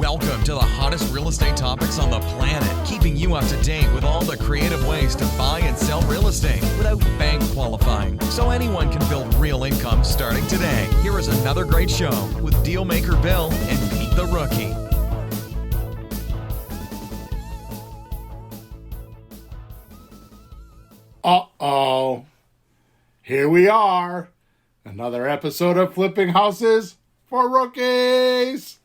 Welcome to the hottest real estate topics on the planet, keeping you up to date with all the creative ways to buy and sell real estate without bank qualifying, so anyone can build real income starting today. Here is another great show with Dealmaker Bill and Pete the Rookie. Uh-oh. Here we are. Another episode of Flipping Houses for Rookies.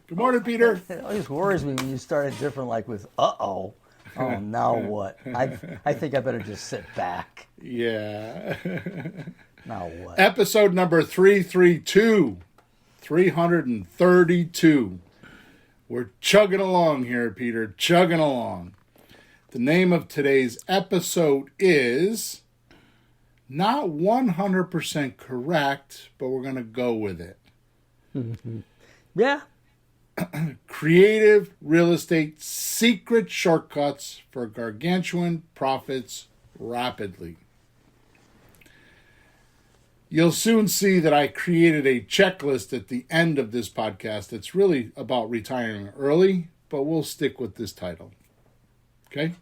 Good morning, Peter. It always worries me when you start it different, like with "uh-oh." Oh, now what? I think I better just sit back. Yeah. Now what? Episode number 332. 332. We're chugging along here, Peter. Chugging along. The name of today's episode is not 100% correct, but we're going to go with it. Yeah. Creative real estate secret shortcuts for gargantuan profits rapidly. You'll soon see that I created a checklist at the end of this podcast. It's really about retiring early, but we'll stick with this title. Okay?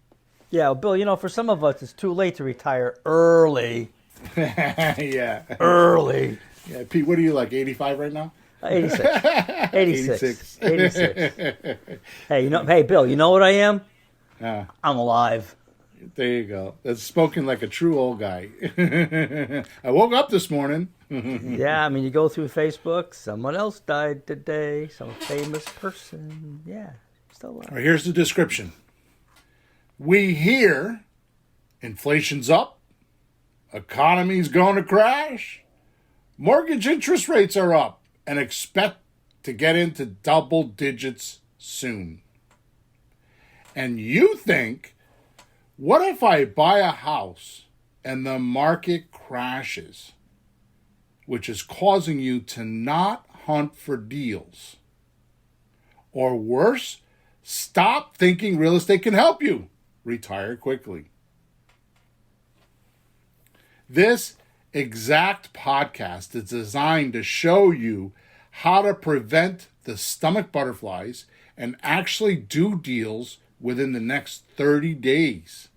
Yeah, well, Bill, for some of us, it's too late to retire early. Yeah. Early. Yeah, Pete, what are you, like 85 right now? 86. 86. Hey, Bill, you know what I am? I'm alive. There you go. That's spoken like a true old guy. I woke up this morning. Yeah, you go through Facebook, someone else died today, some famous person. Yeah, still alive. All right, here's the description. We hear inflation's up, economy's going to crash, mortgage interest rates are up, and expect to get into double digits soon. And you think, what if I buy a house and the market crashes, which is causing you to not hunt for deals? Or worse, stop thinking real estate can help you. Retire quickly. This exact podcast is designed to show you how to prevent the stomach butterflies and actually do deals within the next 30 days.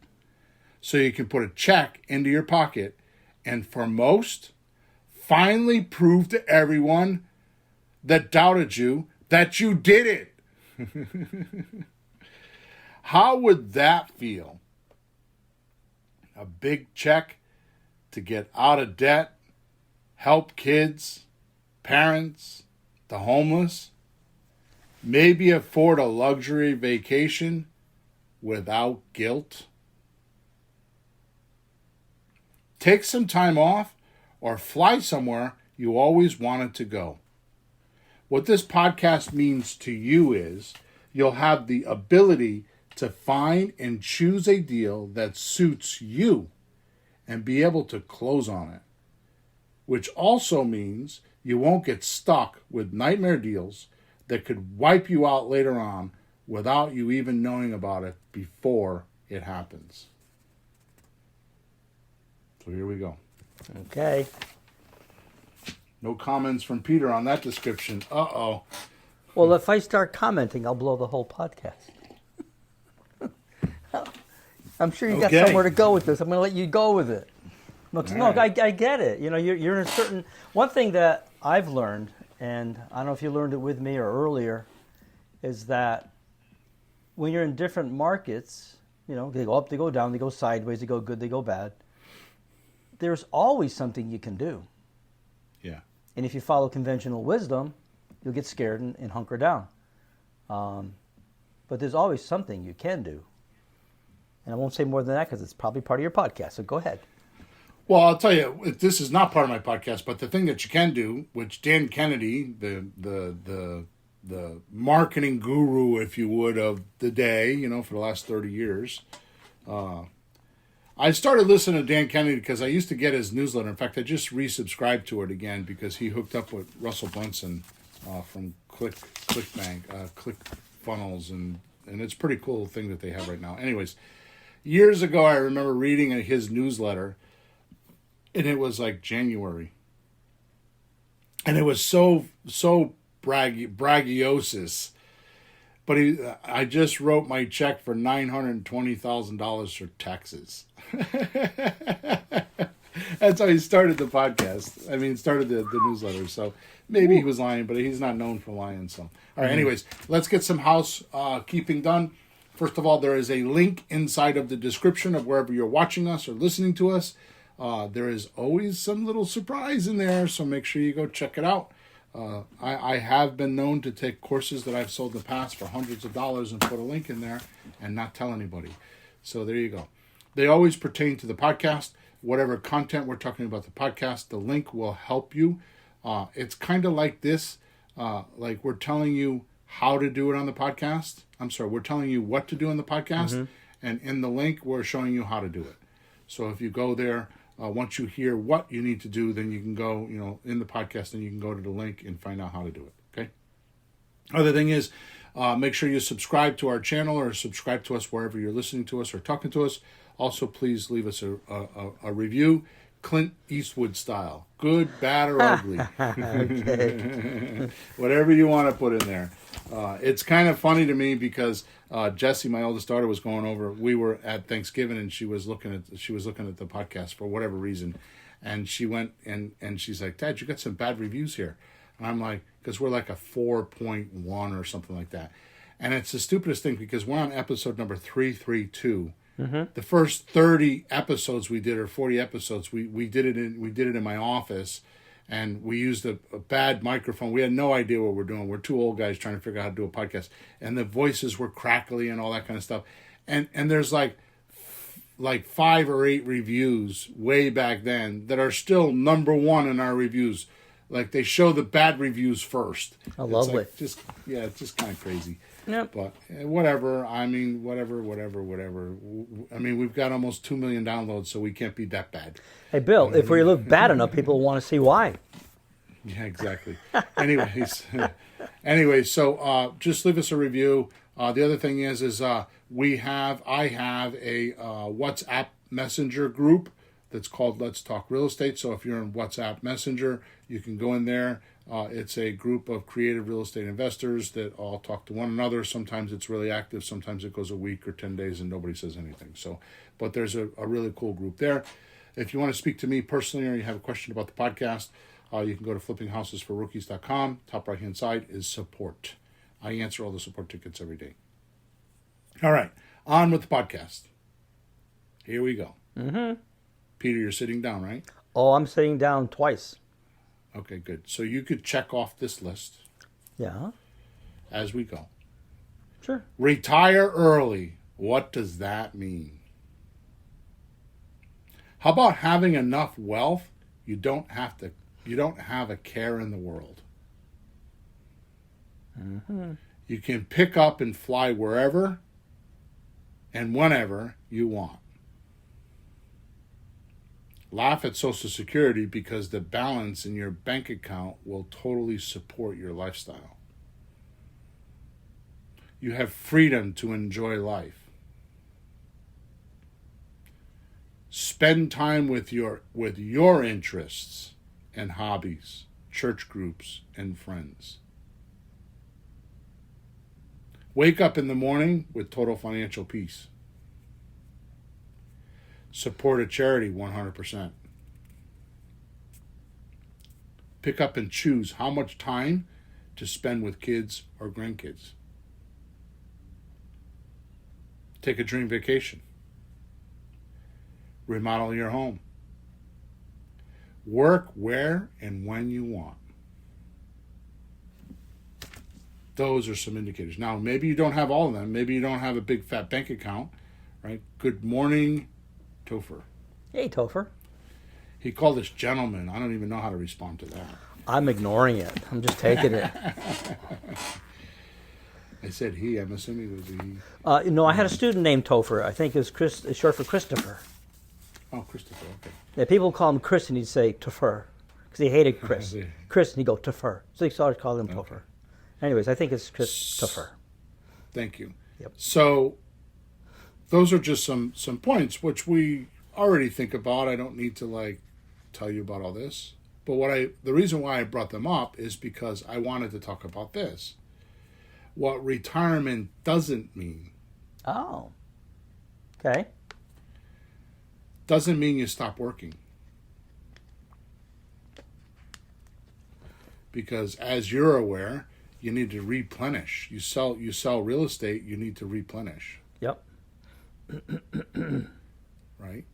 So you can put a check into your pocket and for most, finally prove to everyone that doubted you that you did it. How would that feel? A big check to get out of debt, help kids, parents, the homeless, maybe afford a luxury vacation without guilt. Take some time off or fly somewhere you always wanted to go. What this podcast means to you is you'll have the ability to find and choose a deal that suits you and be able to close on it, which also means you won't get stuck with nightmare deals that could wipe you out later on without you even knowing about it before it happens. So here we go. Okay. No comments from Peter on that description. Uh-oh. Well, if I start commenting, I'll blow the whole podcast. I'm sure you got somewhere to go with this. I'm going to let you go with it. No, I get it. You're in a certain... One thing that I've learned, and I don't know if you learned it with me or earlier, is that when you're in different markets, they go up, they go down, they go sideways, they go good, they go bad. There's always something you can do. Yeah. And if you follow conventional wisdom, you'll get scared and hunker down. But there's always something you can do. And I won't say more than that because it's probably part of your podcast. So go ahead. Well, I'll tell you, this is not part of my podcast, but the thing that you can do, which Dan Kennedy, the marketing guru, if you would, of the day, for the last 30 years, I started listening to Dan Kennedy because I used to get his newsletter. In fact, I just resubscribed to it again because he hooked up with Russell Brunson from ClickFunnels, and it's a pretty cool thing that they have right now. Anyways, years ago, I remember reading his newsletter, and it was like January. And it was so braggiosis But I just wrote my check for $920,000 for taxes. That's how he started the podcast. I mean, started the newsletter. So maybe he was lying, but he's not known for lying. So, all right. Anyways, let's get some housekeeping done. First of all, there is a link inside of the description of wherever you're watching us or listening to us. There is always some little surprise in there, so make sure you go check it out. I have been known to take courses that I've sold in the past for hundreds of dollars and put a link in there and not tell anybody. So there you go. They always pertain to the podcast. Whatever content we're talking about the podcast, the link will help you. It's kind of like this, like we're telling you how to do it on the podcast. I'm sorry, we're telling you what to do on the podcast, and in the link, we're showing you how to do it. So if you go there, once you hear what you need to do, then you can go, in the podcast, and you can go to the link and find out how to do it. Okay. Other thing is, make sure you subscribe to our channel or subscribe to us wherever you're listening to us or talking to us. Also, please leave us a review, Clint Eastwood style, good, bad, or ugly. Whatever you want to put in there. It's kind of funny to me because Jessie, my oldest daughter, was going over. We were at Thanksgiving and she was looking at the podcast for whatever reason, and she went and she's like, "Dad, you got some bad reviews here," and I'm like, because we're like a 4.1 or something like that, and it's the stupidest thing because we're on episode number 332. The first 30 episodes we did, or 40 episodes, we did it in my office, and we used a bad microphone. We had no idea what we're doing. We're two old guys trying to figure out how to do a podcast, and the voices were crackly and all that kind of stuff. And there's like 5 or 8 reviews way back then that are still number 1 in our reviews. Like they show the bad reviews first. Oh, lovely. Like it's just kind of crazy. Yep. But whatever. I mean, whatever. I mean, we've got almost 2 million downloads, so we can't be that bad. Hey, Bill, if we look bad enough, people want to see why. Yeah, exactly. Anyways, so just leave us a review. The other thing is I have a WhatsApp Messenger group that's called Let's Talk Real Estate. So if you're in WhatsApp Messenger, you can go in there. It's a group of creative real estate investors that all talk to one another. Sometimes it's really active. Sometimes it goes a week or 10 days and nobody says anything. But there's a really cool group there. If you want to speak to me personally or you have a question about the podcast, you can go to flippinghousesforrookies.com. Top right-hand side is support. I answer all the support tickets every day. All right, on with the podcast. Here we go. Peter, you're sitting down, right? Oh, I'm sitting down twice. Okay, good. So you could check off this list. Yeah. As we go. Sure. Retire early. What does that mean? How about having enough wealth you don't have a care in the world? You can pick up and fly wherever and whenever you want. Laugh at Social Security because the balance in your bank account will totally support your lifestyle. You have freedom to enjoy life. Spend time with your interests and hobbies, church groups, and friends. Wake up in the morning with total financial peace. Support a charity 100%. Pick up and choose how much time to spend with kids or grandkids. Take a dream vacation. Remodel your home. Work where and when you want. Those are some indicators. Now, maybe you don't have all of them. Maybe you don't have a big fat bank account, right? Good morning, Topher. Hey, Topher. He called us gentlemen. I don't even know how to respond to that. I'm ignoring it. I'm just taking it. I said he. I'm assuming it was a he. I had a student named Topher. I think it's short for Christopher. Oh, Christopher. Okay. Yeah, people call him Chris, and he'd say Topher because he hated Chris. Chris, and he'd go Topher. So he started calling him Topher. Anyways, I think it's Christopher. Thank you. Yep. So those are just some points which we already think about. I don't need to tell you about all this. But the reason why I brought them up is because I wanted to talk about this. what retirement doesn't mean. Oh. Okay. Doesn't mean you stop working. Because as you're aware, you need to replenish. You sell real estate, you need to replenish. Yep. Right?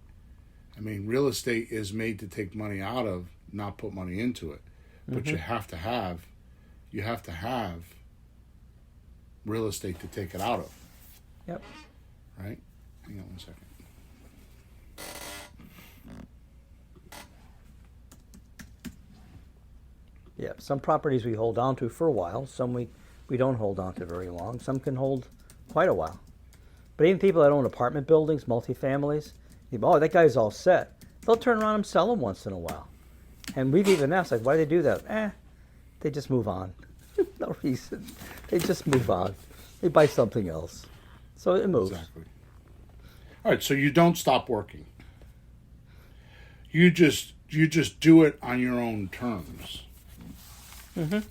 I mean, real estate is made to take money out of, not put money into it. But you have to have real estate to take it out of. Yep. Right? Hang on one second. Yeah, some properties we hold on to for a while. Some we don't hold on to very long. Some can hold quite a while. But even people that own apartment buildings, multifamilies, oh, that guy's all set. They'll turn around and sell them once in a while. And we've even asked, like, why do they do that? They just move on. No reason. They just move on. They buy something else. So it moves. Exactly. All right, so you don't stop working. You just do it on your own terms. Right?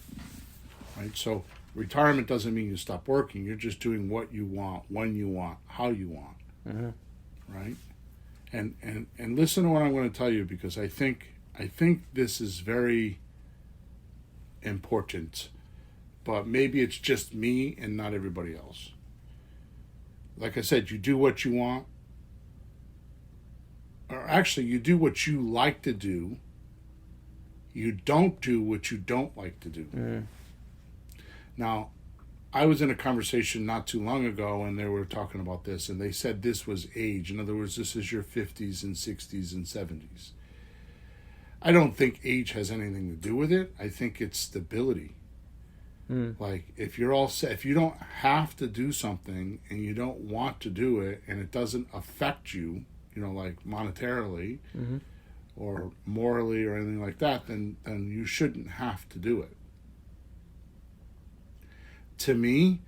So retirement doesn't mean you stop working. You're just doing what you want, when you want, how you want. Right? And listen to what I'm going to tell you, because I think this is very important, but maybe it's just me and not everybody else. Like I said, you do what you want, or actually you do what you like to do. You don't do what you don't like to do. Now, I was in a conversation not too long ago, and they were talking about this, and they said this was age. In other words, this is your 50s and 60s and 70s. I don't think age has anything to do with it. I think it's stability. Like, if you're all set, if you don't have to do something and you don't want to do it, and it doesn't affect you, like monetarily or morally or anything like that, then you shouldn't have to do it. To me,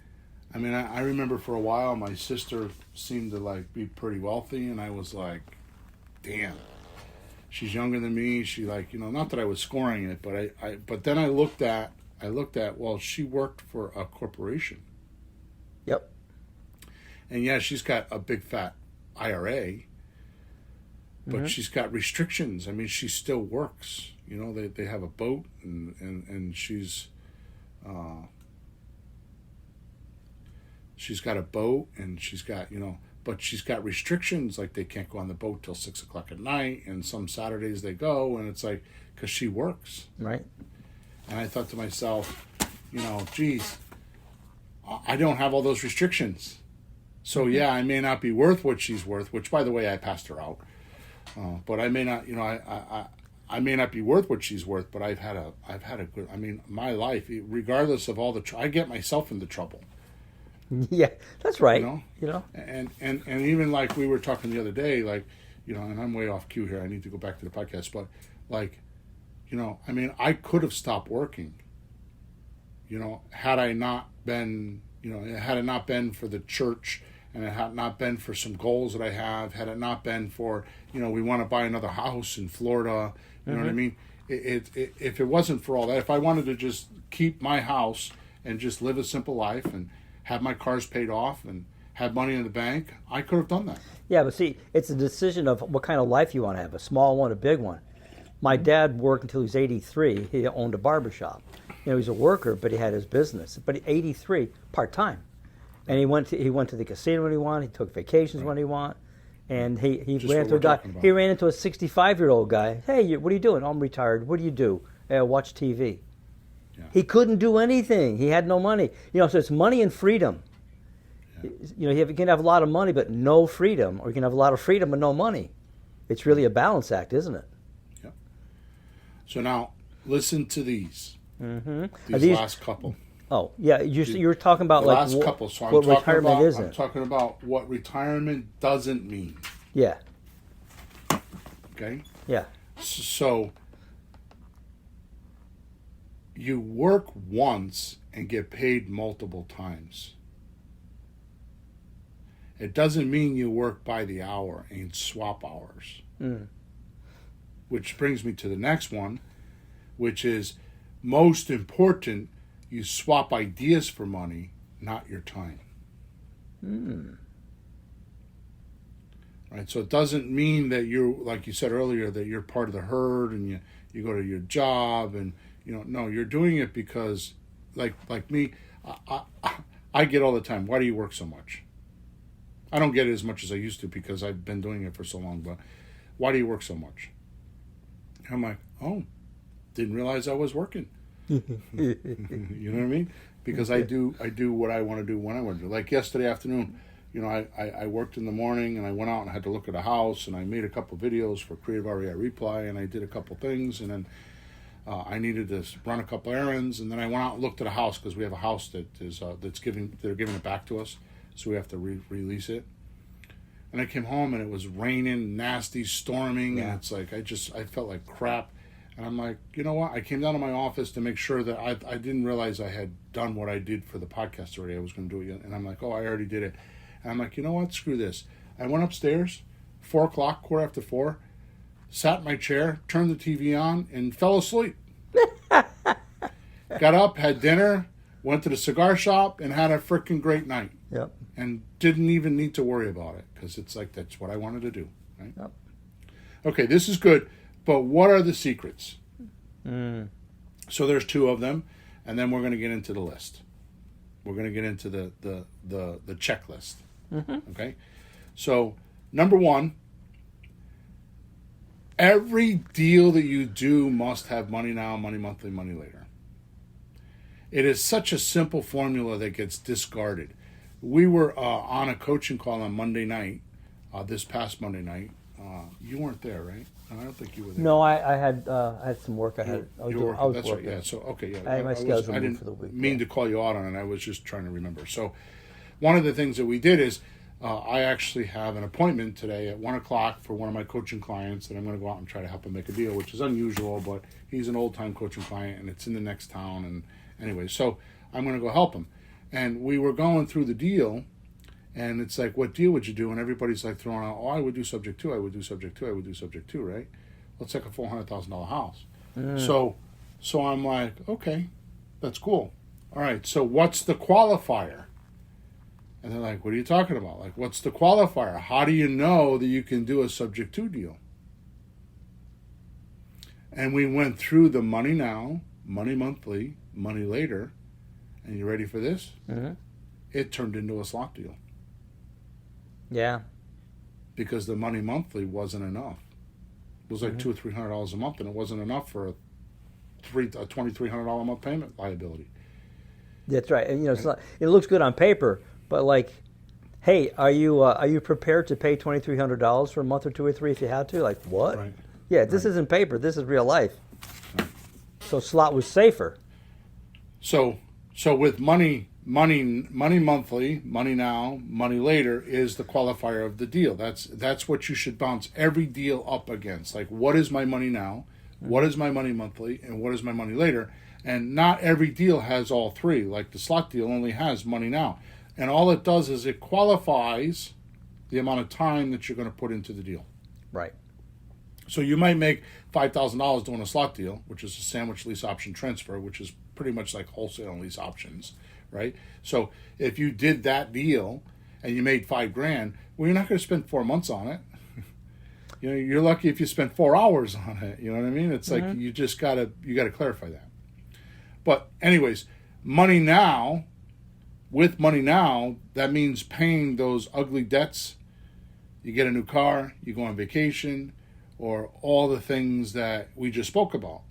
I mean, I remember for a while my sister seemed to like be pretty wealthy, and I was like, damn, she's younger than me. She like, not that I was scoring it, but then I looked at, well, she worked for a corporation. Yep. And yeah, she's got a big fat IRA, but she's got restrictions. I mean, she still works. They have a boat, and she's got a boat, and she's got, but she's got restrictions, like they can't go on the boat till 6 o'clock at night, and some Saturdays they go, and it's like, because she works. Right. And I thought to myself, geez, I don't have all those restrictions. So yeah, I may not be worth what she's worth, which, by the way, I passed her out. But I may not, I may not be worth what she's worth, but I've had a good, I mean, my life, regardless of all I get myself into trouble. Yeah, that's right. And even like we were talking the other day, like, and I'm way off cue here. I need to go back to the podcast, but like, I mean, I could have stopped working, had I not been, had it not been for the church, and it had not been for some goals that I have, had it not been for, we want to buy another house in Florida, you know what I mean? If it wasn't for all that, if I wanted to just keep my house and just live a simple life and have my cars paid off and have money in the bank, I could have done that. Yeah, but see, it's a decision of what kind of life you want to have, a small one, a big one. My dad worked until he was 83. He owned a barbershop. He's a worker, but he had his business. But 83, part-time. And he went to the casino when he wanted. He took vacations when he wanted. And he ran into a guy. He ran into a 65-year-old guy. Hey, what are you doing? I'm retired. What do you do? Watch TV. Yeah. He couldn't do anything. He had no money. So it's money and freedom. Yeah. You can have a lot of money but no freedom, or you can have a lot of freedom but no money. It's really a balance act, isn't it? Yeah. So now, listen to these. These last couple. Oh, yeah, you're talking about the like last couple. So what retirement isn't. I'm talking about what retirement doesn't mean. Yeah. Okay? Yeah. So you work once and get paid multiple times. It doesn't mean you work by the hour and swap hours. Which brings me to the next one, which is most important, you swap ideas for money, not your time. Right? So it doesn't mean that you're, like you said earlier, that you're part of the herd and you go to your job and, no, you're doing it because, like me, I get all the time, why do you work so much? I don't get it as much as I used to because I've been doing it for so long, but why do you work so much? And I'm like, oh, didn't realize I was working. You know what I mean? Because I do what I want to do when I want to do. Like yesterday afternoon, I worked in the morning and I went out and had to look at a house and I made a couple videos for Creative REI Reply and I did a couple things and then I needed to run a couple errands and then I went out and looked at a house because we have a house that is they're giving it back to us, so we have to release it. And I came home and it was raining, nasty, storming, and it's like I felt like crap. And I'm like, you know what? I came down to my office to make sure that I didn't realize I had done what I did for the podcast already. I was going to do it, and I'm like, oh, I already did it. And I'm like, you know what? Screw this. I went upstairs, 4 o'clock, 4:15, sat in my chair, turned the TV on, and fell asleep. Got up, had dinner, went to the cigar shop, and had a freaking great night. Yep. And didn't even need to worry about it because it's like that's what I wanted to do. Right? Yep. Okay, this is good. But what are the secrets? So there's 2 of them, and then we're going to get into the list. We're going to get into the checklist. Okay? So, number 1, every deal that you do must have money now, money monthly, money later. It is such a simple formula that gets discarded. We were on a coaching call on Monday night, this past Monday night. You weren't there, right? I don't think you were there. No, I had some work. I was That's working. right. Yeah. So okay. Yeah. I had my schedule I didn't for the week. mean to call you out on it. I was just trying to remember. So, one of the things that we did is I actually have an appointment today at 1 o'clock for one of my coaching clients that I'm going to go out and try to help him make a deal, which is unusual, but he's an old time coaching client and it's in the next town. And anyway, so I'm going to go help him. And we were going through the deal. And it's like, what deal would you do? And everybody's like throwing out, oh, I would do subject to, I would do subject to, I would do subject to, right? Well, it's like a $400,000 house. So I'm like, okay, that's cool. All right, so what's the qualifier? And they're like, what are you talking about? Like, what's the qualifier? How do you know that you can do a subject to deal? And we went through the money now, money monthly, money later. And you ready for this? It turned into a slot deal. Yeah. Because the money monthly wasn't enough. It was like $200 or $300 a month, and it wasn't enough for a $2,300 a month payment liability. That's right. And it's not, it looks good on paper, but like, hey, are you prepared to pay $2,300 for a month or 2 or 3 if you had to? Like what? Right. Yeah, this isn't paper. This is real life. Right. So slot was safer. So with money monthly, money now, money later is the qualifier of the deal. That's what you should bounce every deal up against. Like, what is my money now? What is my money monthly? And what is my money later? And not every deal has all 3. Like the slot deal only has money now. And all it does is it qualifies the amount of time that you're going to put into the deal. Right. So you might make $5,000 doing a slot deal, which is a sandwich lease option transfer, which is pretty much like wholesale and lease options. Right? So if you did that deal and you made $5,000, well, you're not going to spend 4 months on it. You're lucky if you spend 4 hours on it. You know what I mean? It's like you just gotta clarify that. But anyways, money now, with money now, that means paying those ugly debts. You get a new car, you go on vacation, or all the things that we just spoke about.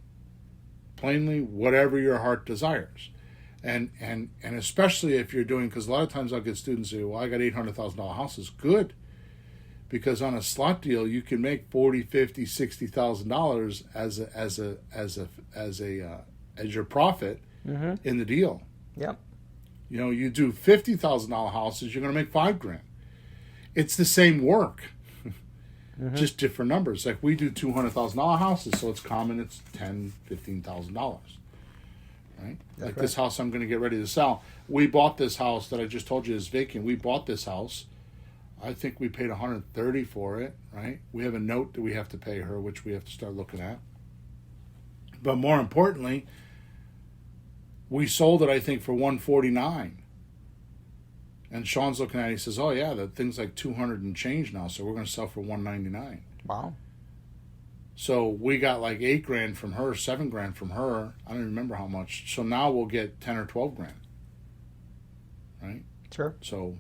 Plainly, whatever your heart desires. And especially if you're doing, because a lot of times I'll get students say, well, I got $800,000 houses. Good. Because on a slot deal, you can make $40,000, $50,000, $60,000 as your profit in the deal. Yep. You do $50,000 houses, you're going to make $5,000. It's the same work, just different numbers. Like we do $200,000 houses, so it's common. It's $10,000, $15,000. Right? That's like right. This house I'm going to get ready to sell. We bought this house that I just told you is vacant. We bought this house. I think we paid $130,000 for it, right? We have a note that we have to pay her, which we have to start looking at. But more importantly, we sold it, I think, for $149,000. And Sean's looking at it, he says, oh yeah, the thing's like 200 and change now, so we're going to sell for 199. Wow. So we got like $8,000 from her, $7,000 from her. I don't remember how much. So now we'll get 10 or 12 grand. Right? Sure. So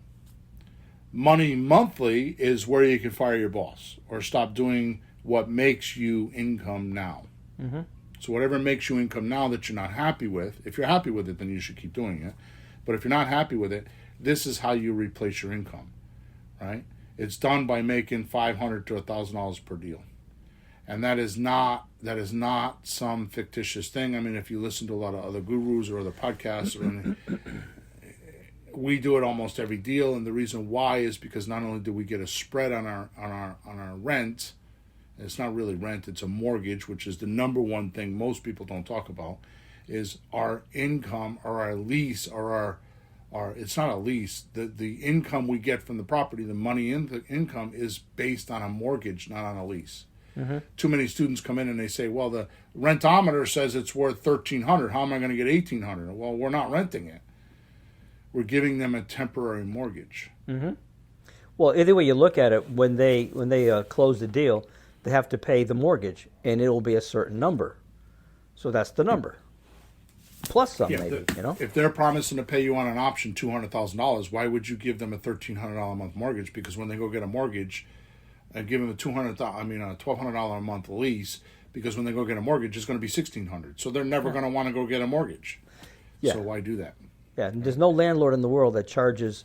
money monthly is where you can fire your boss or stop doing what makes you income now. Mm-hmm. So whatever makes you income now that you're not happy with, if you're happy with it, then you should keep doing it. But if you're not happy with it, this is how you replace your income, right? It's done by making $500 to $1,000 per deal. And that is not some fictitious thing. I mean, if you listen to a lot of other gurus or other podcasts, we do it almost every deal, and the reason why is because not only do we get a spread on our rent, it's not really rent, it's a mortgage, which is the number one thing most people don't talk about, is our income or our lease or our it's not a lease, the income we get from the property, the money in the income is based on a mortgage, not on a lease. Mm-hmm. Too many students come in and they say, well, the rentometer says it's worth $1,300. How am I going to get $1,800? Well, we're not renting it. We're giving them a temporary mortgage. Mm-hmm. Well, either way you look at it, when they close the deal, they have to pay the mortgage, and it will be a certain number. So that's the number. Plus some, maybe, you know? If they're promising to pay you on an option $200,000, why would you give them a $1,300 a month mortgage? Because when they go get a mortgage, give them a $1,200 a month lease, because when they go get a mortgage, it's going to be $1,600. So they're never going to want to go get a mortgage. Yeah. So why do that? Yeah, and there's no landlord in the world that charges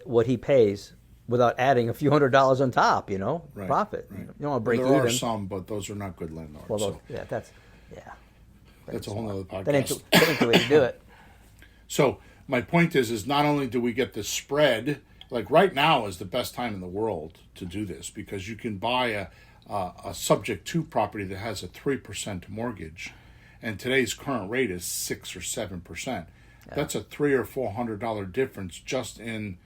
what he pays without adding a few $100s on top, you know, profit. Right. You don't want to break even. There are some, but those are not good landlords. Well, that's a whole other podcast. That ain't the way to do it. So my point is not only do we get the spread, like right now is the best time in the world to do this, because you can buy a subject to property that has a 3% mortgage, and today's current rate is 6 or 7%. Yeah. That's a $300 or $400 difference just in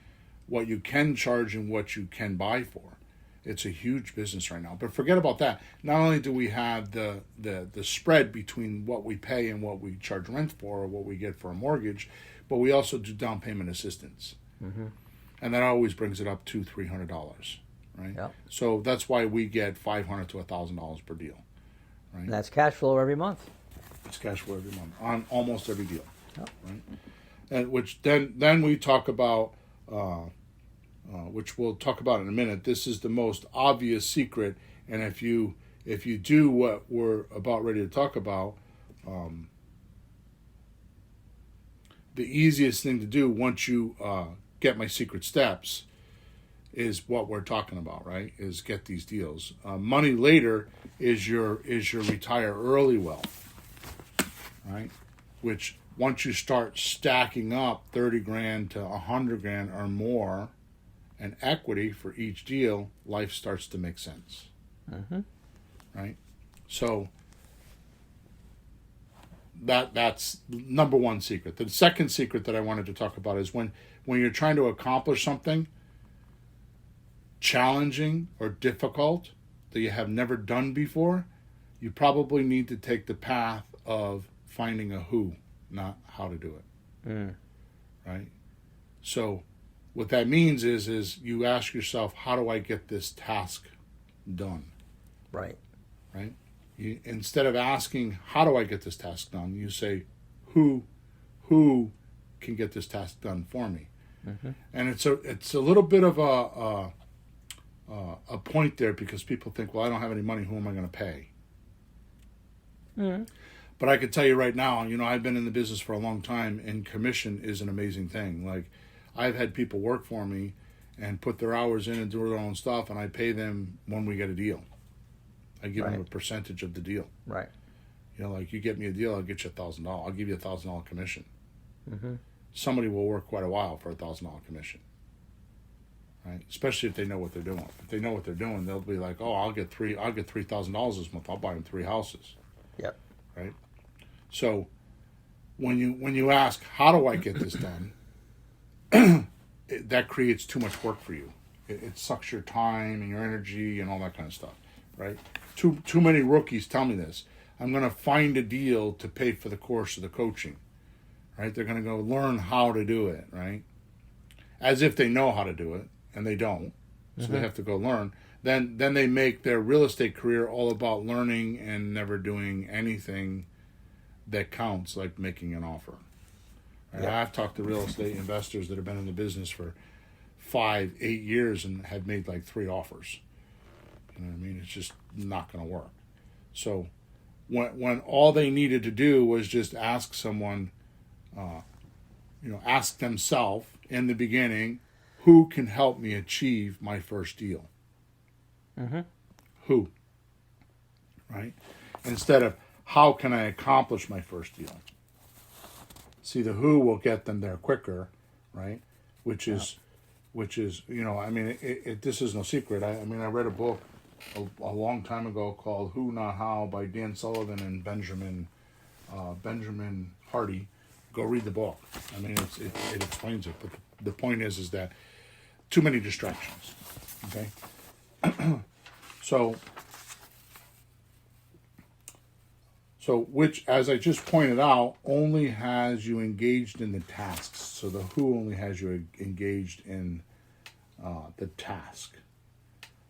what you can charge and what you can buy for. It's a huge business right now. But forget about that. Not only do we have the spread between what we pay and what we charge rent for, or what we get for a mortgage, but we also do down payment assistance. Mm-hmm. And that always brings it up to $300, right? Yep. So that's why we get $500 to $1,000 per deal, right? And that's cash flow every month. It's cash flow every month on almost every deal, yep. Right? And which then we talk about, which we'll talk about in a minute. This is the most obvious secret, and if you do what we're about ready to talk about, the easiest thing to do once you get my secret steps is what we're talking about, right? Is get these deals. Money later is your retire early wealth, right? Which once you start stacking up 30 grand to 100 grand or more and equity for each deal, life starts to make sense. Mm-hmm. Right? So that's number one secret. The second secret that I wanted to talk about is when you're trying to accomplish something challenging or difficult that you have never done before, you probably need to take the path of finding a who, not how to do it. Mm. Right? So what that means is you ask yourself, how do I get this task done? Right. Right? Instead of asking, how do I get this task done, you say, who can get this task done for me? Mm-hmm. And it's a little bit of a point there, because people think, well, I don't have any money, who am I going to pay? Mm-hmm. But I can tell you right now, I've been in the business for a long time, and commission is an amazing thing. Like, I've had people work for me and put their hours in and do their own stuff, and I pay them when we get a deal. I give them a percentage of the deal. Right. Like, you get me a deal, I'll get you $1,000. I'll give you a $1,000 commission. Mm-hmm. Somebody will work quite a while for a $1,000 commission. Right? Especially if they know what they're doing. If they know what they're doing, they'll be like, oh, I'll get $3,000 this month. I'll buy them 3 houses. Yep. Right. So when you ask, how do I get this done? That creates too much work for you. It sucks your time and your energy and all that kind of stuff, right? Too many rookies tell me this. I'm going to find a deal to pay for the course of the coaching, right? They're going to go learn how to do it, right? as if they know how to do it, and they don't, so they have to go learn. Then they make their real estate career all about learning and never doing anything that counts, like making an offer. And I've talked to real estate investors that have been in the business for 5, 8 years and have made like 3 offers. You know what I mean? It's just not going to work. So when all they needed to do was just ask someone, ask themselves in the beginning, who can help me achieve my first deal? Who? Right? Instead of, how can I accomplish my first deal? See, the who will get them there quicker, right? Which is, I mean, this is no secret. I read a book a long time ago called Who Not How by Dan Sullivan and Benjamin Hardy. Go read the book. I mean, it explains it. But the point is that too many distractions. Okay, So which, as I just pointed out, only has you engaged in the tasks. So the who only has you engaged in the task,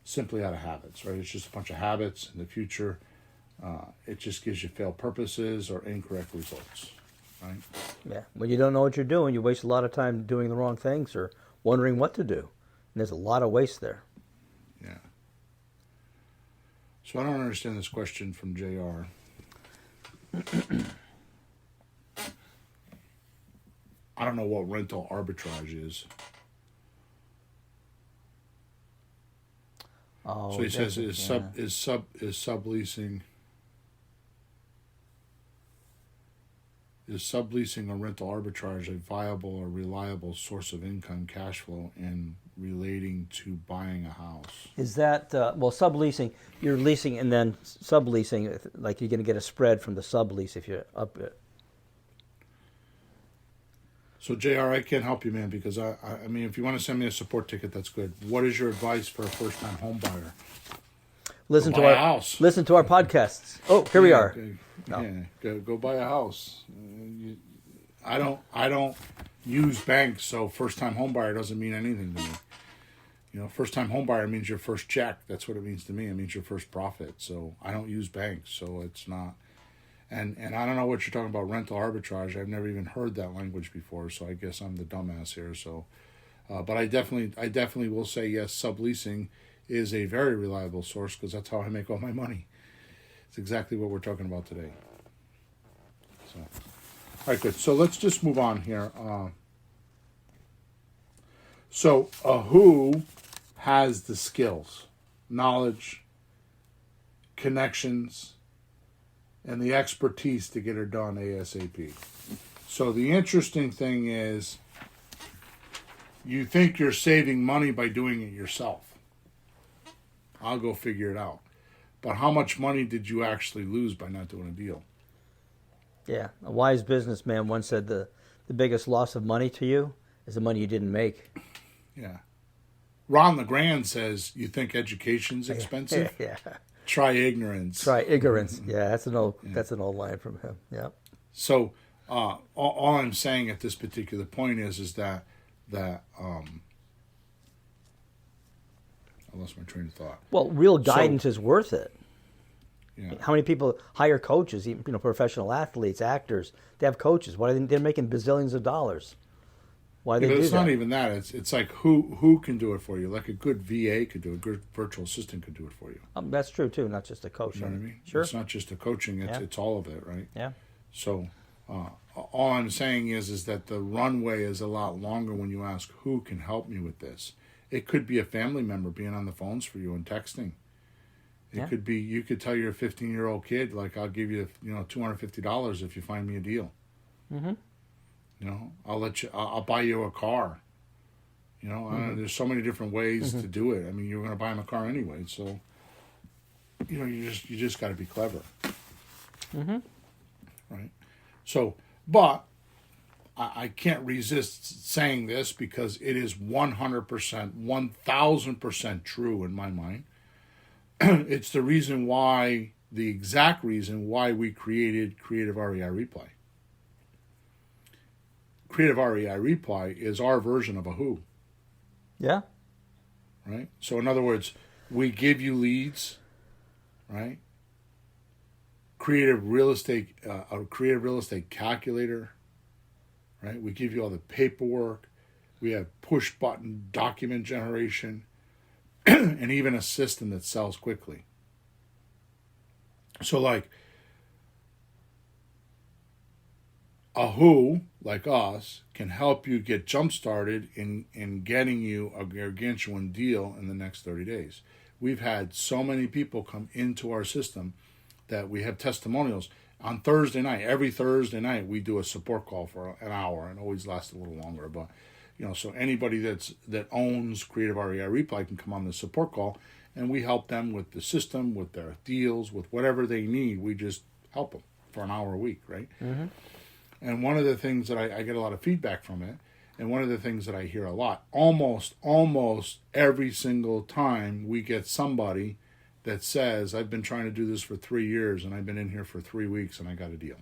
simply out of habits, right? It's just a bunch of habits. In the future, it just gives you failed purposes or incorrect results, right? Yeah. When you don't know what you're doing, you waste a lot of time doing the wrong things or wondering what to do. And there's a lot of waste there. Yeah. So I don't understand this question from JR. I don't know what rental arbitrage is. Oh, so he says is subleasing a rental arbitrage a viable or reliable source of income, cash flow, and relating to buying a house? Is that subleasing? You're leasing and then subleasing, like you're going to get a spread from the sublease if you're up it. So JR, I can't help you, man, because I mean, if you want to send me a support ticket, that's good. What is your advice for a first-time home buyer? Listen to our house. Listen to our podcasts. Oh, here we are. Go buy a house. I don't use banks, so first-time home buyer doesn't mean anything to me. First-time home buyer means your first check. That's what it means to me. It means your first profit. So I don't use banks, so it's not. And I don't know what you're talking about, rental arbitrage. I've never even heard that language before, so I guess I'm the dumbass here. So, but I definitely will say yes. Subleasing is a very reliable source because that's how I make all my money. It's exactly what we're talking about today. So, all right, good. So let's just move on here. So a who has the skills, knowledge, connections, and the expertise to get her done ASAP. So the interesting thing is, you think you're saving money by doing it yourself. I'll go figure it out. But how much money did you actually lose by not doing a deal? Yeah, a wise businessman once said the biggest loss of money to you is the money you didn't make. Yeah. Ron LeGrand says, you think education's expensive? Yeah. Try ignorance. Try ignorance. Yeah, that's an old line from him. Yeah. So all I'm saying at this particular point is that I lost my train of thought. Well, real guidance is worth it. Yeah. How many people hire coaches? Even professional athletes, actors. They have coaches. Why they're making bazillions of dollars? Why they do that? It's not even that. It's like who can do it for you? Like a good VA could do it. A good virtual assistant could do it for you. That's true too. Not just a coach. You know what I mean? Sure. It's not just the coaching. It's all of it, right? Yeah. So all I'm saying is that the runway is a lot longer when you ask who can help me with this. It could be a family member being on the phones for you and texting. It could be you could tell your 15-year-old kid, like, I'll give you $250 if you find me a deal. Mm-hmm. I'll buy you a car. There's so many different ways to do it. I mean, you're going to buy him a car anyway, so you just got to be clever. Mm-hmm. Right. So, but I can't resist saying this because it is 100%, 1,000% true in my mind. It's the exact reason why we created Creative REI Replay. Creative REI Replay is our version of a who. Yeah. Right? So in other words, we give you leads, right? Creative real estate, a creative real estate calculator, right? We give you all the paperwork. We have push button document generation and even a system that sells quickly. So like a who, like us, can help you get jump started in getting you a gargantuan deal in the next 30 days. We've had so many people come into our system that we have testimonials. On Thursday night, every Thursday night, we do a support call for an hour, and always lasts a little longer. But so anybody that owns Creative REI Replay can come on the support call, and we help them with the system, with their deals, with whatever they need. We just help them for an hour a week, right? Mm-hmm. And one of the things that I get a lot of feedback from it, and one of the things that I hear a lot, almost every single time we get somebody that says, I've been trying to do this for 3 years and I've been in here for 3 weeks and I got a deal.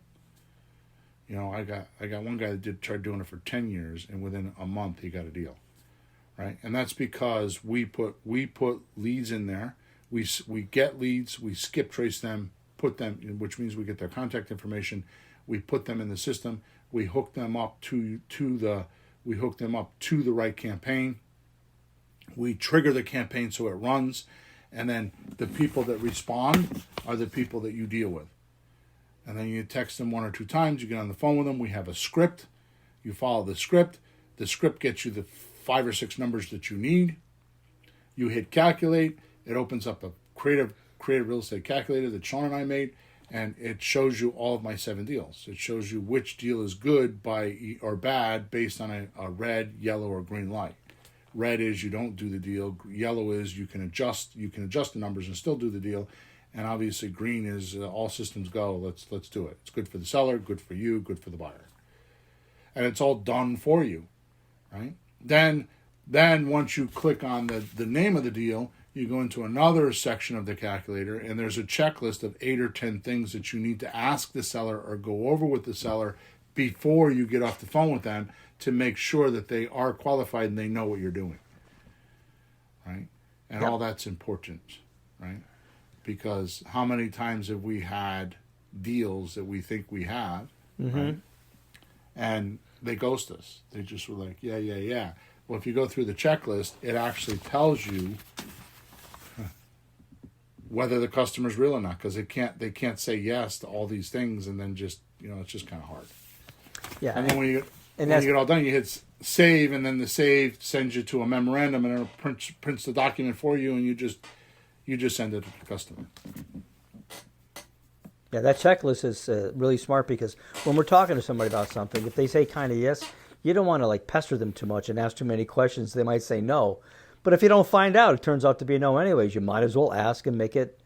I got one guy that tried doing it for 10 years and within a month he got a deal. Right? And that's because we put leads in there. We get leads, we skip trace them, put them, which means we get their contact information. We put them in the system. We hook them up to the right campaign. We trigger the campaign so it runs, and then the people that respond are the people that you deal with. And then you text them 1 or 2 times. You get on the phone with them. We have a script. You follow the script. The script gets you the 5 or 6 numbers that you need. You hit calculate. It opens up a creative real estate calculator that Sean and I made. And it shows you all of my 7 deals. It shows you which deal is good or bad based on a red, yellow, or green light. Red is you don't do the deal. Yellow is you can adjust the numbers and still do the deal. And obviously green is all systems go. Let's do it. It's good for the seller, good for you, good for the buyer. And it's all done for you, right? Then once you click on the name of the deal, you go into another section of the calculator, and there's a checklist of 8 or 10 things that you need to ask the seller or go over with the seller before you get off the phone with them to make sure that they are qualified and they know what you're doing, right? And all that's important, right? Because how many times have we had deals that we think we have, right? And they ghost us. They just were like, yeah. Well, if you go through the checklist, it actually tells you whether the customer's real or not, because they can't say yes to all these things and then just it's just kind of hard. Yeah. And then when you get all done, you hit save, and then the save sends you to a memorandum, and it prints the document for you, and you just send it to the customer. Yeah, that checklist is really smart, because when we're talking to somebody about something, if they say kind of yes, you don't want to pester them too much and ask too many questions. They might say no. But if you don't find out, it turns out to be no anyways. You might as well ask and make it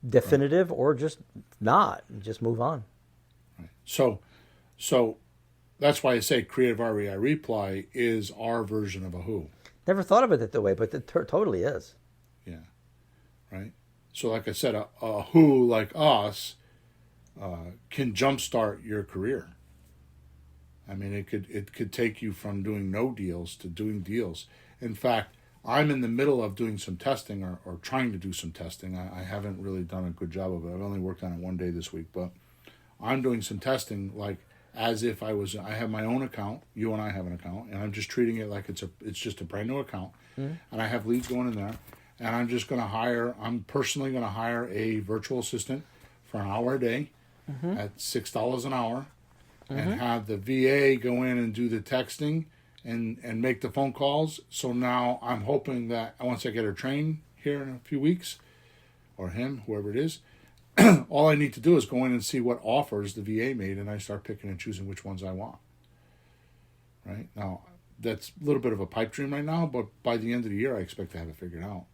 definitive, or just not, and just move on. Right. So that's why I say Creative REI Reply is our version of a who. Never thought of it that way, but it totally is. Yeah. Right? So like I said, a who like us can jumpstart your career. I mean, it could take you from doing no deals to doing deals. In fact, I'm in the middle of doing some testing or trying to do some testing. I haven't really done a good job of it. I've only worked on it 1 day this week, but I'm doing some testing as if I have my own account. You and I have an account, and I'm just treating it like it's just a brand new account. Mm-hmm. And I have leads going in there, and I'm personally going to hire a virtual assistant for an hour a day at $6 an hour, and have the VA go in and do the texting and make the phone calls. So now I'm hoping that once I get her trained here in a few weeks, or him, whoever it is, all I need to do is go in and see what offers the VA made, and I start picking and choosing which ones I want. Right? Now, that's a little bit of a pipe dream right now, but by the end of the year, I expect to have it figured out.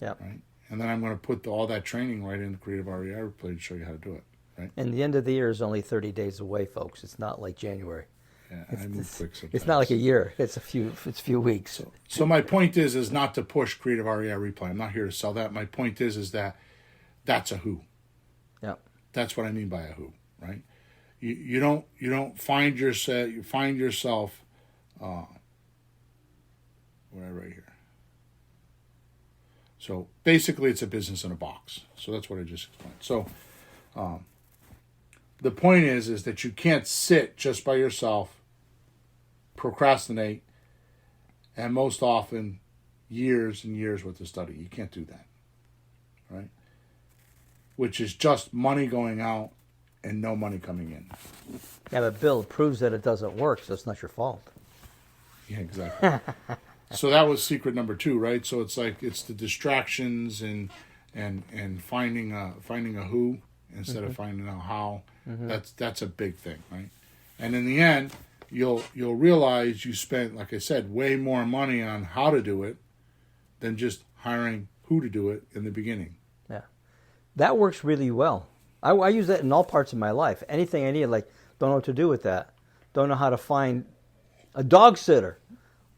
Yeah. Right? And then I'm going to put all that training right into Creative REI Replay to show you how to do it. Right? And the end of the year is only 30 days away, folks. It's not like January. Yeah, I move quick sometimes. It's not like a year. It's a few weeks. So my point is not to push Creative REI Replay. I'm not here to sell that. My point is that that's a who. Yeah. That's what I mean by a who, right? You don't find yourself what I write here? So basically, it's a business in a box. So that's what I just explained. So the point is that you can't sit just by yourself, procrastinate, and most often years and years worth of study. You can't do that, right? Which is just money going out and no money coming in. Yeah, but Bill, it proves that it doesn't work, so it's not your fault. Yeah, exactly. So that was secret number 2, right? So it's like it's the distractions and finding a who instead of finding a how. That's a big thing, right? And in the end, you'll realize you spent, like I said, way more money on how to do it than just hiring who to do it in the beginning. Yeah, that works really well. I use that in all parts of my life. Anything I need, like, don't know what to do with that. Don't know how to find a dog sitter.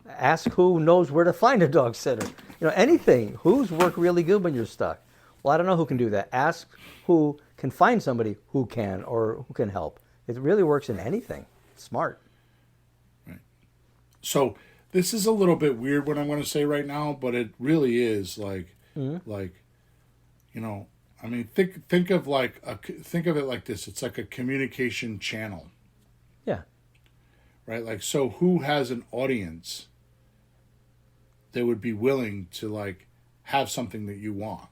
Ask who knows where to find a dog sitter. You know, anything. Who's work really good when you're stuck? Well, I don't know who can do that. Ask who can find somebody who can or who can help. It really works in anything. It's smart. Right. So this is a little bit weird what I'm going to say right now, but it really is like, you know, I mean, think of it like this. It's like a communication channel. Yeah. Right? Like, so who has an audience that would be willing to, like, have something that you want?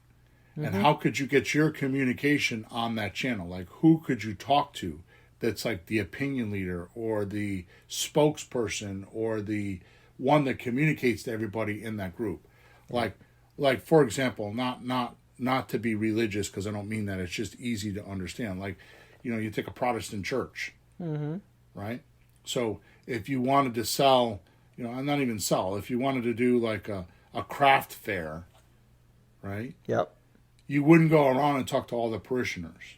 And how could you get your communication on that channel? Like, who could you talk to that's like the opinion leader or the spokesperson or the one that communicates to everybody in that group? Like for example, not to be religious, because I don't mean that. It's just easy to understand. Like, you know, you take a Protestant church, right? So if you wanted to sell, you know, not even sell, if you wanted to do like a craft fair, right? Yep. You wouldn't go around and talk to all the parishioners.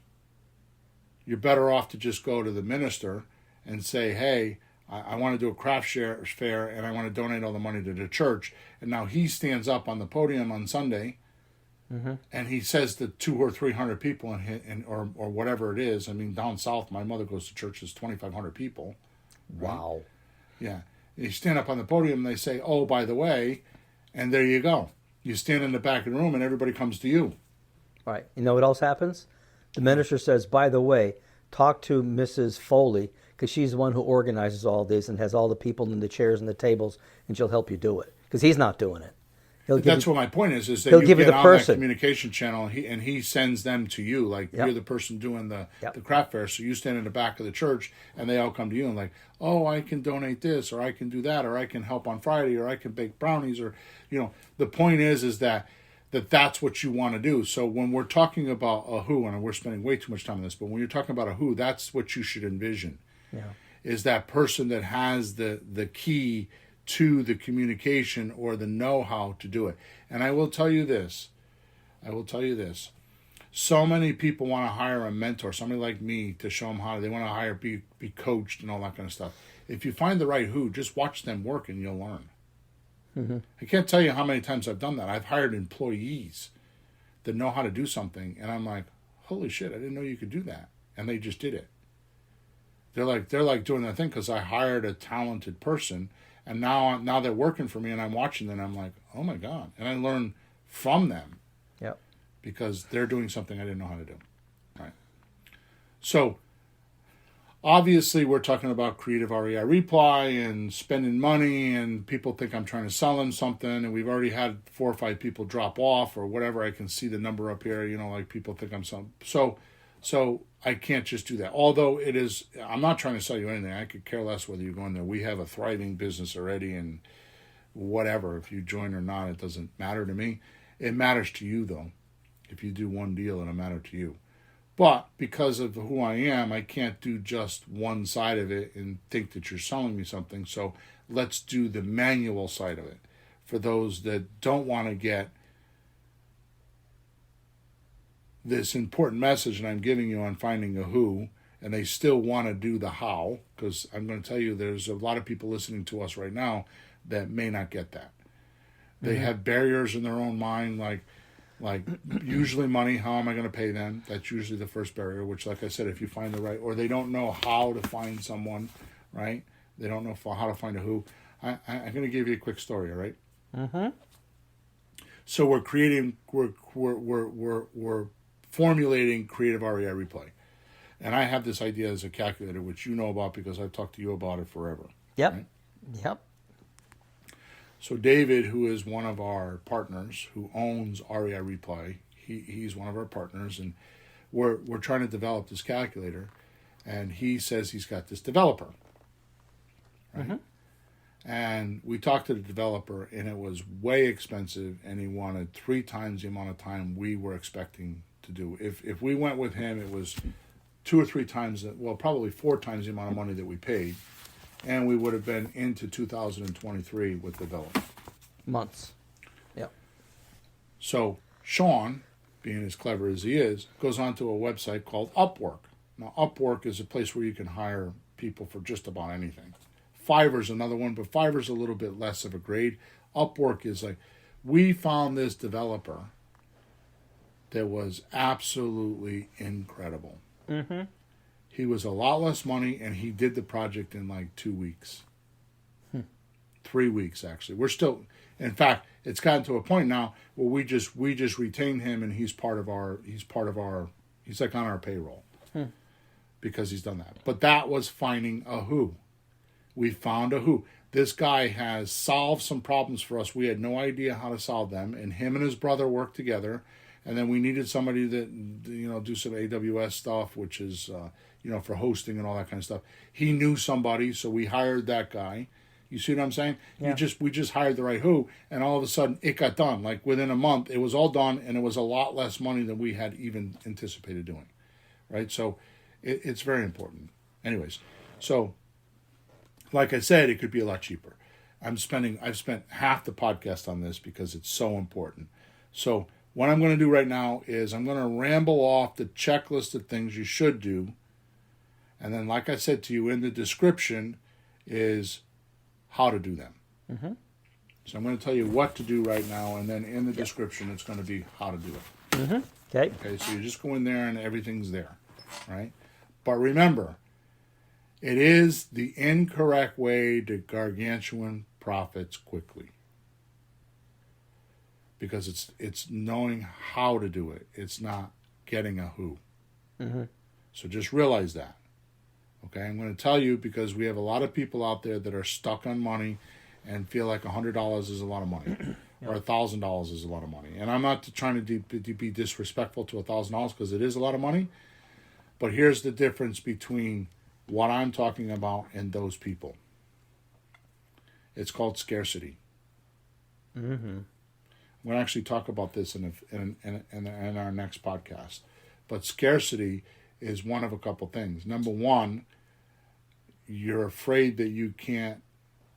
You're better off to just go to the minister and say, hey, I want to do a craft fair and I want to donate all the money to the church. And now he stands up on the podium on Sunday and he says to 200 or 300 people or whatever it is. I mean, down south, my mother goes to church, there's 2,500 people. Right? Wow. Yeah. You stand up on the podium and they say, oh, by the way, and there you go. You stand in the back of the room and everybody comes to you. Right. You know what else happens? The minister says, by the way, talk to Mrs. Foley, because she's the one who organizes all this and has all the people in the chairs and the tables, and she'll help you do it, because he's not doing it. That's what my point is that he'll you give get you the on person. that communication channel and he sends them to you. Like, you're the person doing the craft fair, so you stand in the back of the church and they all come to you and like, oh, I can donate this, or I can do that, or I can help on Friday, or I can bake brownies, or, you know, the point is that's what you want to do. So when we're talking about a who, and we're spending way too much time on this, but when you're talking about a who, that's what you should envision. Yeah. Is that person that has the key to the communication or the know-how to do it. And I will tell you this. So many people want to hire a mentor, somebody like me, to show them how they want to be coached and all that kind of stuff. If you find the right who, just watch them work and you'll learn. I can't tell you how many times I've done that. I've hired employees that know how to do something, and I'm like, holy shit, I didn't know you could do that. And they just did it. They're like doing that thing because I hired a talented person, and now they're working for me, and I'm watching them, and I'm like, oh my God. And I learn from them. Yep. Because they're doing something I didn't know how to do. Right. So obviously, we're talking about creative REI reply and spending money, and people think I'm trying to sell them something, and we've already had 4 or 5 people drop off or whatever. I can see the number up here, you know, like people think I'm selling. So I can't just do that. Although I'm not trying to sell you anything. I could care less whether you go in there. We have a thriving business already, and whatever, if you join or not, it doesn't matter to me. It matters to you, though. If you do one deal, it'll matter to you. But because of who I am, I can't do just one side of it and think that you're selling me something. So let's do the manual side of it for those that don't want to get this important message that I'm giving you on finding a who, and they still want to do the how, because I'm going to tell you there's a lot of people listening to us right now that may not get that. They have barriers in their own mind, like usually money. How am I going to pay them? That's usually the first barrier, which, like I said, if you find the right, or they don't know how to find someone, right? They don't know how to find a who. I'm going to give you a quick story, all right? So we're formulating creative REI replay. And I have this idea as a calculator, which you know about because I've talked to you about it forever. Yep. Right? Yep. So David, who is one of our partners, who owns REI Replay, he's one of our partners, and we're trying to develop this calculator, and he says he's got this developer, right? And we talked to the developer, and it was way expensive, and he wanted 3 times the amount of time we were expecting to do. If we went with him, it was 2 or 3 times, well, probably 4 times the amount of money that we paid, and we would have been into 2023 with development. Months. Yep. So Sean, being as clever as he is, goes onto a website called Upwork. Now, Upwork is a place where you can hire people for just about anything. Fiverr's another one, but Fiverr's a little bit less of a grade. Upwork is like, we found this developer that was absolutely incredible. He was a lot less money, and he did the project in like 2 weeks. 3 weeks, actually. We're still, in fact, it's gotten to a point now where we just retain him, and he's like on our payroll because he's done that. But that was finding a who. We found a who. This guy has solved some problems for us. We had no idea how to solve them, and him and his brother worked together. And then we needed somebody that, do some AWS stuff, which is, for hosting and all that kind of stuff. He knew somebody, so we hired that guy. You see what I'm saying? Yeah. We just hired the right who, and all of a sudden it got done. Like within a month, it was all done, and it was a lot less money than we had even anticipated doing, right? So it's very important. Anyways, so like I said, it could be a lot cheaper. I've spent half the podcast on this because it's so important. So what I'm going to do right now is I'm going to ramble off the checklist of things you should do. And then, like I said to you in the description, is how to do them. So I'm going to tell you what to do right now. And then in the description, it's going to be how to do it. Okay. Okay, so you just go in there and everything's there, right? But remember, it is the incorrect way to gargantuan profits quickly. Because it's knowing how to do it. It's not getting a who. So just realize that. Okay, I'm going to tell you because we have a lot of people out there that are stuck on money and feel like $100 is a lot of money or $1,000 is a lot of money. And I'm not trying to be disrespectful to $1,000 because it is a lot of money. But here's the difference between what I'm talking about and those people. It's called scarcity. We're going to actually talk about this in our next podcast. But scarcity is one of a couple things. Number one, you're afraid that you can't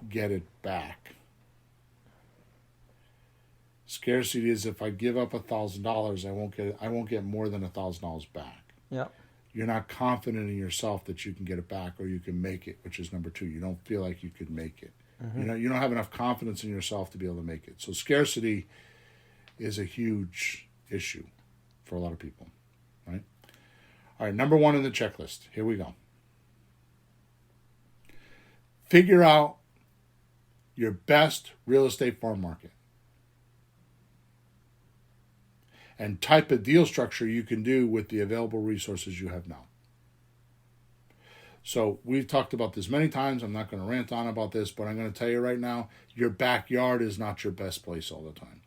get it back. Scarcity is if I give up $1,000, I won't get more than $1,000 back. Yep. You're not confident in yourself that you can get it back or you can make it, which is number two. You don't feel like you could make it. You don't have enough confidence in yourself to be able to make it. So scarcity is a huge issue for a lot of people, right? All right, number one in the checklist. Here we go. Figure out your best real estate farm market and type of deal structure you can do with the available resources you have now. So we've talked about this many times. I'm not going to rant on about this, but I'm going to tell you right now, your backyard is not your best place all the time.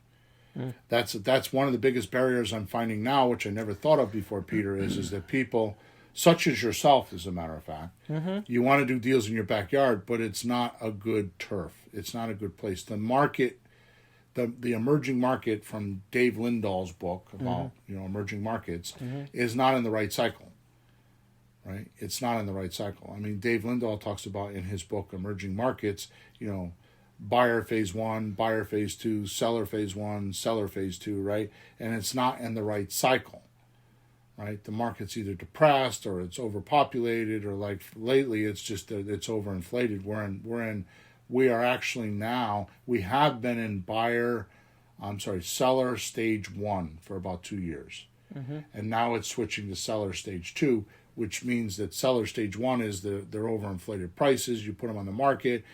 That's one of the biggest barriers I'm finding now, which I never thought of before, Peter, is that people, such as yourself, as a matter of fact, you want to do deals in your backyard, but it's not a good turf. It's not a good place. The market, the emerging market from Dave Lindahl's book about emerging markets is not in the right cycle. Right? It's not in the right cycle. I mean, Dave Lindahl talks about in his book, Emerging Markets, buyer phase 1, buyer phase 2, seller phase 1, seller phase 2, right? And it's not in the right cycle, right? The market's either depressed or it's overpopulated, or like lately it's just that it's overinflated. We are actually now, we have been in seller stage 1 for about 2 years. And now it's switching to seller stage 2, which means that seller stage 1 is they're overinflated prices. You put them on the market,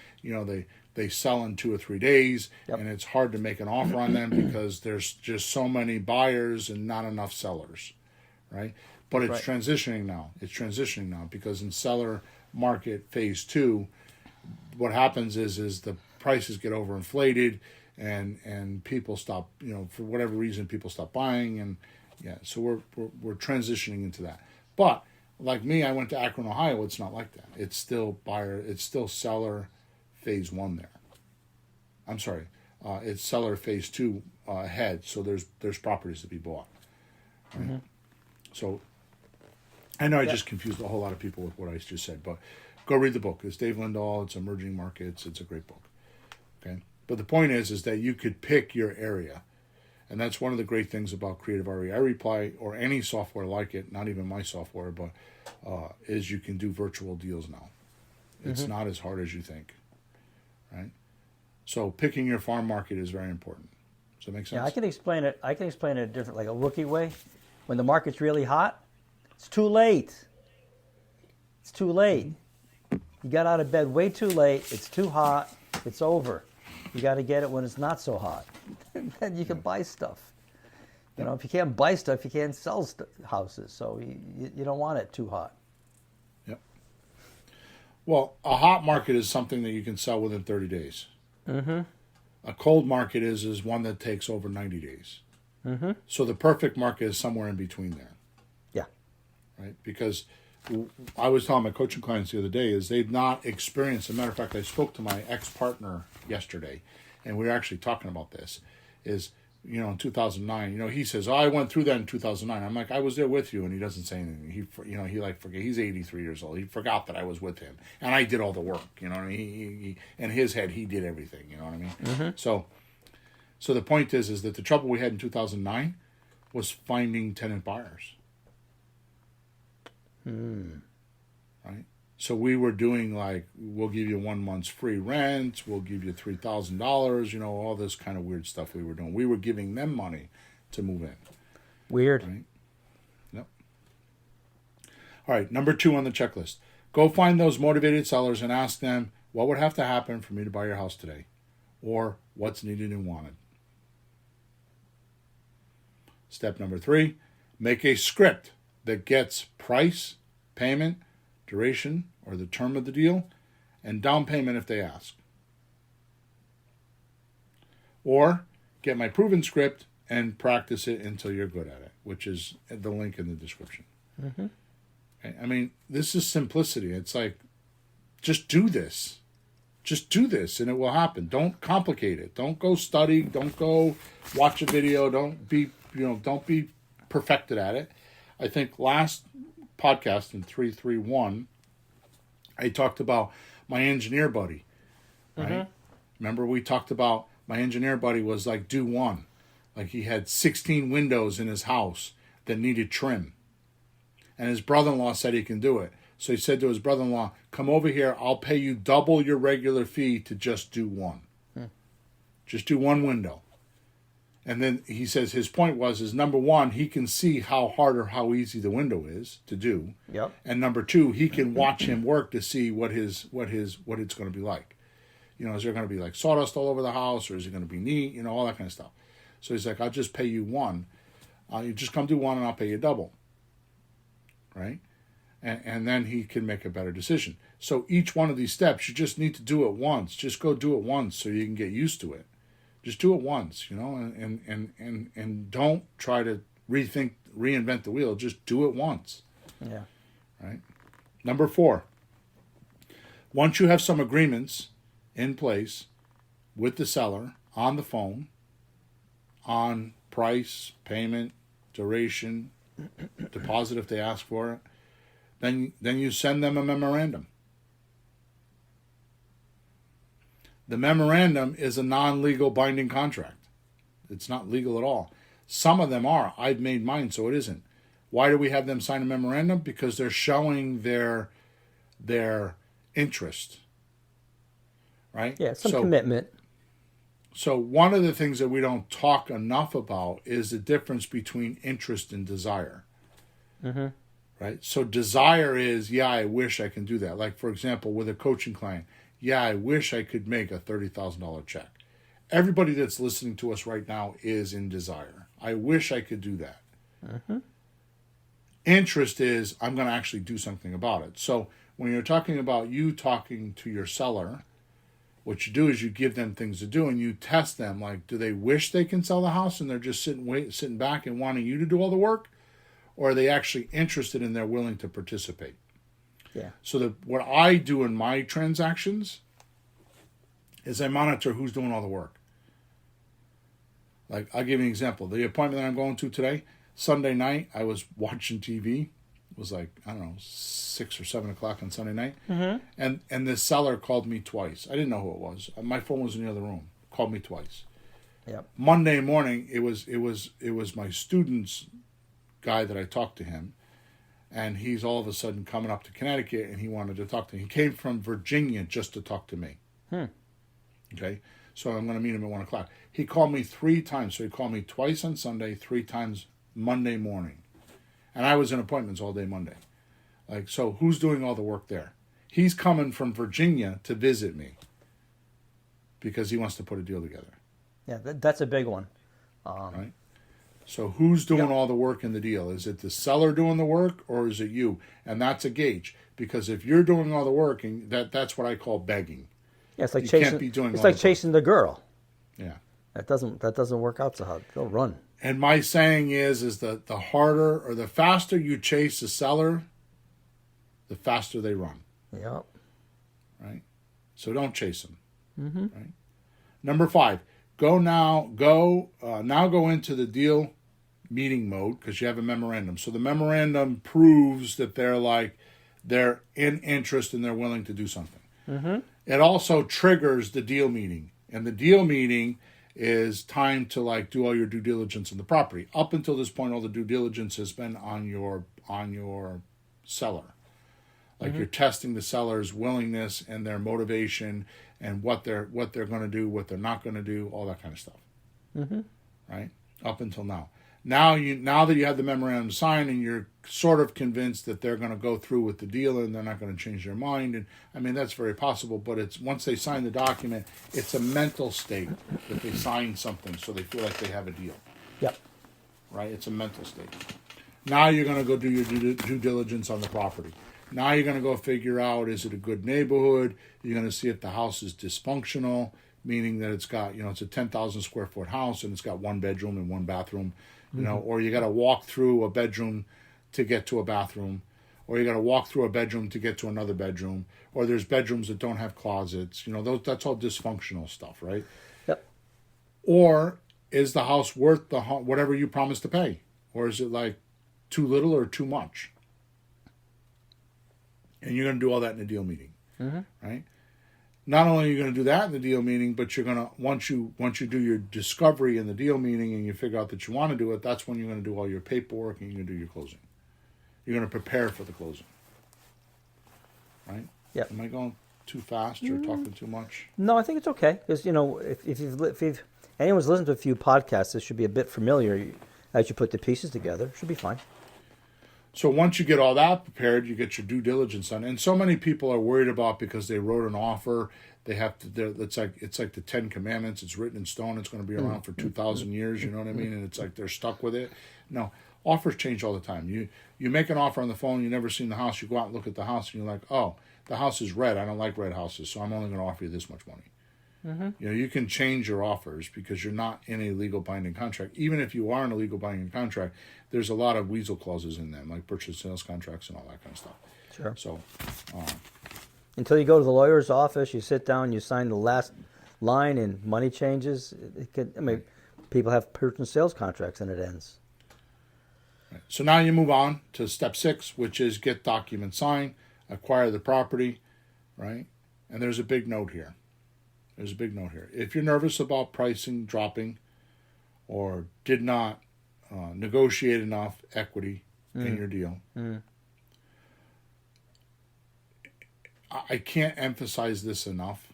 they sell in 2 or 3 days, Yep. and it's hard to make an offer on them because there's just so many buyers and not enough sellers, right? But it's transitioning now. It's transitioning now because in seller market phase 2, what happens is the prices get overinflated, and people stop, for whatever reason, people stop buying, and so we're transitioning into that. But like me, I went to Akron, Ohio. It's not like that. It's still seller phase 1 there. I'm sorry, it's seller phase 2 ahead. So there's properties to be bought. Right? Mm-hmm. So I know I just confused a whole lot of people with what I just said, but go read the book. It's Dave Lindahl. It's Emerging Markets. It's a great book. Okay, but the point is that you could pick your area. And that's one of the great things about Creative RE. I Reply, or any software like it, not even my software, but is you can do virtual deals now. It's not as hard as you think, right? So picking your farm market is very important. Does that make sense? Yeah, I can explain it different, like a rookie way. When the market's really hot, it's too late. It's too late. You got out of bed way too late. It's too hot. It's over. You got to get it when it's not so hot. Then you can buy stuff. If you can't buy stuff, you can't sell houses. So you don't want it too hot. Yep. Well, a hot market is something that you can sell within 30 days. Mm-hmm. A cold market is one that takes over 90 days. Mm-hmm. So the perfect market is somewhere in between there. Yeah. Right? Because I was telling my coaching clients the other day is they've not experienced, as a matter of fact, I spoke to my ex-partner yesterday, and we were actually talking about this, is, in 2009, he says, I went through that in 2009. I'm like, I was there with you, and he doesn't say anything. He forget. He's 83 years old. He forgot that I was with him, and I did all the work, he in his head, he did everything, you know what I mean? Mm-hmm. So the point is that the trouble we had in 2009 was finding tenant buyers. Right? So we were doing we'll give you 1 month's free rent, we'll give you $3,000, all this kind of weird stuff we were doing. We were giving them money to move in. Weird. Right? Yep. All right, number 2 on the checklist. Go find those motivated sellers and ask them, what would have to happen for me to buy your house today? Or what's needed and wanted? Step number 3, make a script that gets price, payment, duration, or the term of the deal, and down payment if they ask. Or get my proven script and practice it until you're good at it, which is the link in the description. Mm-hmm. Okay? I mean, this is simplicity. It's like, just do this. Just do this and it will happen. Don't complicate it. Don't go study. Don't go watch a video. Don't be perfected at it. I think last podcast in 331, I talked about my engineer buddy, right? Mm-hmm. Remember we talked about my engineer buddy was like do one. Like he had 16 windows in his house that needed trim. And his brother-in-law said he can do it. So he said to his brother-in-law, come over here, I'll pay you double your regular fee to just do one. Just do one window. And then he says his point is number 1, he can see how hard or how easy the window is to do. Yep. And number 2, he can watch him work to see what it's going to be like. Is there going to be like sawdust all over the house, or is it going to be neat? All that kind of stuff. So he's like, I'll just pay you one. You just come do one, and I'll pay you double. Right? And then he can make a better decision. So each one of these steps, you just need to do it once. Just go do it once so you can get used to it. Just do it once, and don't try to reinvent the wheel. Just do it once. Yeah. Right? Number 4, once you have some agreements in place with the seller on the phone, on price, payment, duration, deposit if they ask for it, then you send them a memorandum. The memorandum is a non-legal binding contract. It's not legal at all. Some of them are. I've made mine so it isn't. Why do we have them sign a memorandum? Because they're showing their interest. Right? Yeah, some commitment. So one of the things that we don't talk enough about is the difference between interest and desire. Mm-hmm. Right? So desire is, I wish I can do that. Like, for example, with a coaching client, yeah, I wish I could make a $30,000 check. Everybody that's listening to us right now is in desire. I wish I could do that. Mm-hmm. Interest is, I'm going to actually do something about it. So when you're talking about you talking to your seller, what you do is you give them things to do and you test them. Like, do they wish they can sell the house and they're just sitting back and wanting you to do all the work? Or are they actually interested and they're willing to participate? Yeah. So what I do in my transactions is I monitor who's doing all the work. Like, I'll give you an example. The appointment that I'm going to today, Sunday night, I was watching TV. It was like, I don't know, 6 or 7 o'clock on Sunday night. Mm-hmm. And this seller called me twice. I didn't know who it was. My phone was in the other room. Called me twice. Yep. Monday morning, it was my student's guy that I talked to him. And he's all of a sudden coming up to Connecticut and he wanted to talk to me. He came from Virginia just to talk to me. Okay? So I'm going to meet him at 1 o'clock. He called me 3 times. So he called me twice on Sunday, 3 times Monday morning. And I was in appointments all day Monday. Like, so who's doing all the work there? He's coming from Virginia to visit me because he wants to put a deal together. Yeah, that's a big one. Right? So who's doing all the work in the deal? Is it the seller doing the work or is it you? And that's a gauge. Because if you're doing all the work, and that's what I call begging. Yeah, it's like you chasing. Can't be doing it's all like the chasing the girl. Yeah. That doesn't work out so hard. They'll run. And my saying is that the harder or the faster you chase the seller, the faster they run. Yep. Right? So don't chase them. Mm-hmm. Right? Number 5, go into the deal meeting mode because you have a memorandum. So the memorandum proves that they're in interest and they're willing to do something. Mm-hmm. It also triggers the deal meeting. And the deal meeting is time to do all your due diligence on the property. Up until this point, all the due diligence has been on your seller. You're testing the seller's willingness and their motivation and what they're going to do, what they're not going to do, all that kind of stuff. Mm-hmm. Right? Up until now. Now that you have the memorandum signed and you're sort of convinced that they're going to go through with the deal and they're not going to change their mind, and I mean that's very possible, but it's once they sign the document, it's a mental state that they sign something so they feel like they have a deal. Yep. Right? It's a mental state. Now you're going to go do your due diligence on the property. Now you're going to go figure out, is it a good neighborhood? You're going to see if the house is dysfunctional, meaning that it's got, it's a 10,000 square foot house and it's got 1 bedroom and 1 bathroom. Or you got to walk through a bedroom to get to a bathroom, or you got to walk through a bedroom to get to another bedroom, or there's bedrooms that don't have closets. That's all dysfunctional stuff, right? Yep. Or is the house worth whatever you promised to pay, or is it too little or too much? And you're going to do all that in a deal meeting, right? Not only are you going to do that in the deal meeting, but you're going to once you do your discovery in the deal meeting and you figure out that you want to do it, that's when you're going to do all your paperwork and you're going to do your closing. You're going to prepare for the closing, right? Yeah. Am I going too fast or talking too much? No, I think it's okay because if anyone's listened to a few podcasts, this should be a bit familiar as you put the pieces together. It should be fine. So once you get all that prepared, you get your due diligence done. And so many people are worried about because they wrote an offer, they have to. It's like the 10 Commandments. It's written in stone. It's going to be around for 2,000 years. You know what I mean? And it's like they're stuck with it. No, offers change all the time. You make an offer on the phone. You never seen the house. You go out and look at the house, and you're like, oh, the house is red. I don't like red houses, so I'm only going to offer you this much money. Mm-hmm. You can change your offers because you're not in a legal binding contract. Even if you are in a legal binding contract, there's a lot of weasel clauses in them, like purchase sales contracts and all that kind of stuff. Sure. So, until you go to the lawyer's office, you sit down, you sign the last line, and money changes. People have purchase and sales contracts, and it ends. Right. So now you move on to step 6, which is get documents signed, acquire the property, right? And there's a big note here. If you're nervous about pricing dropping or did not negotiate enough equity in your deal, I can't emphasize this enough.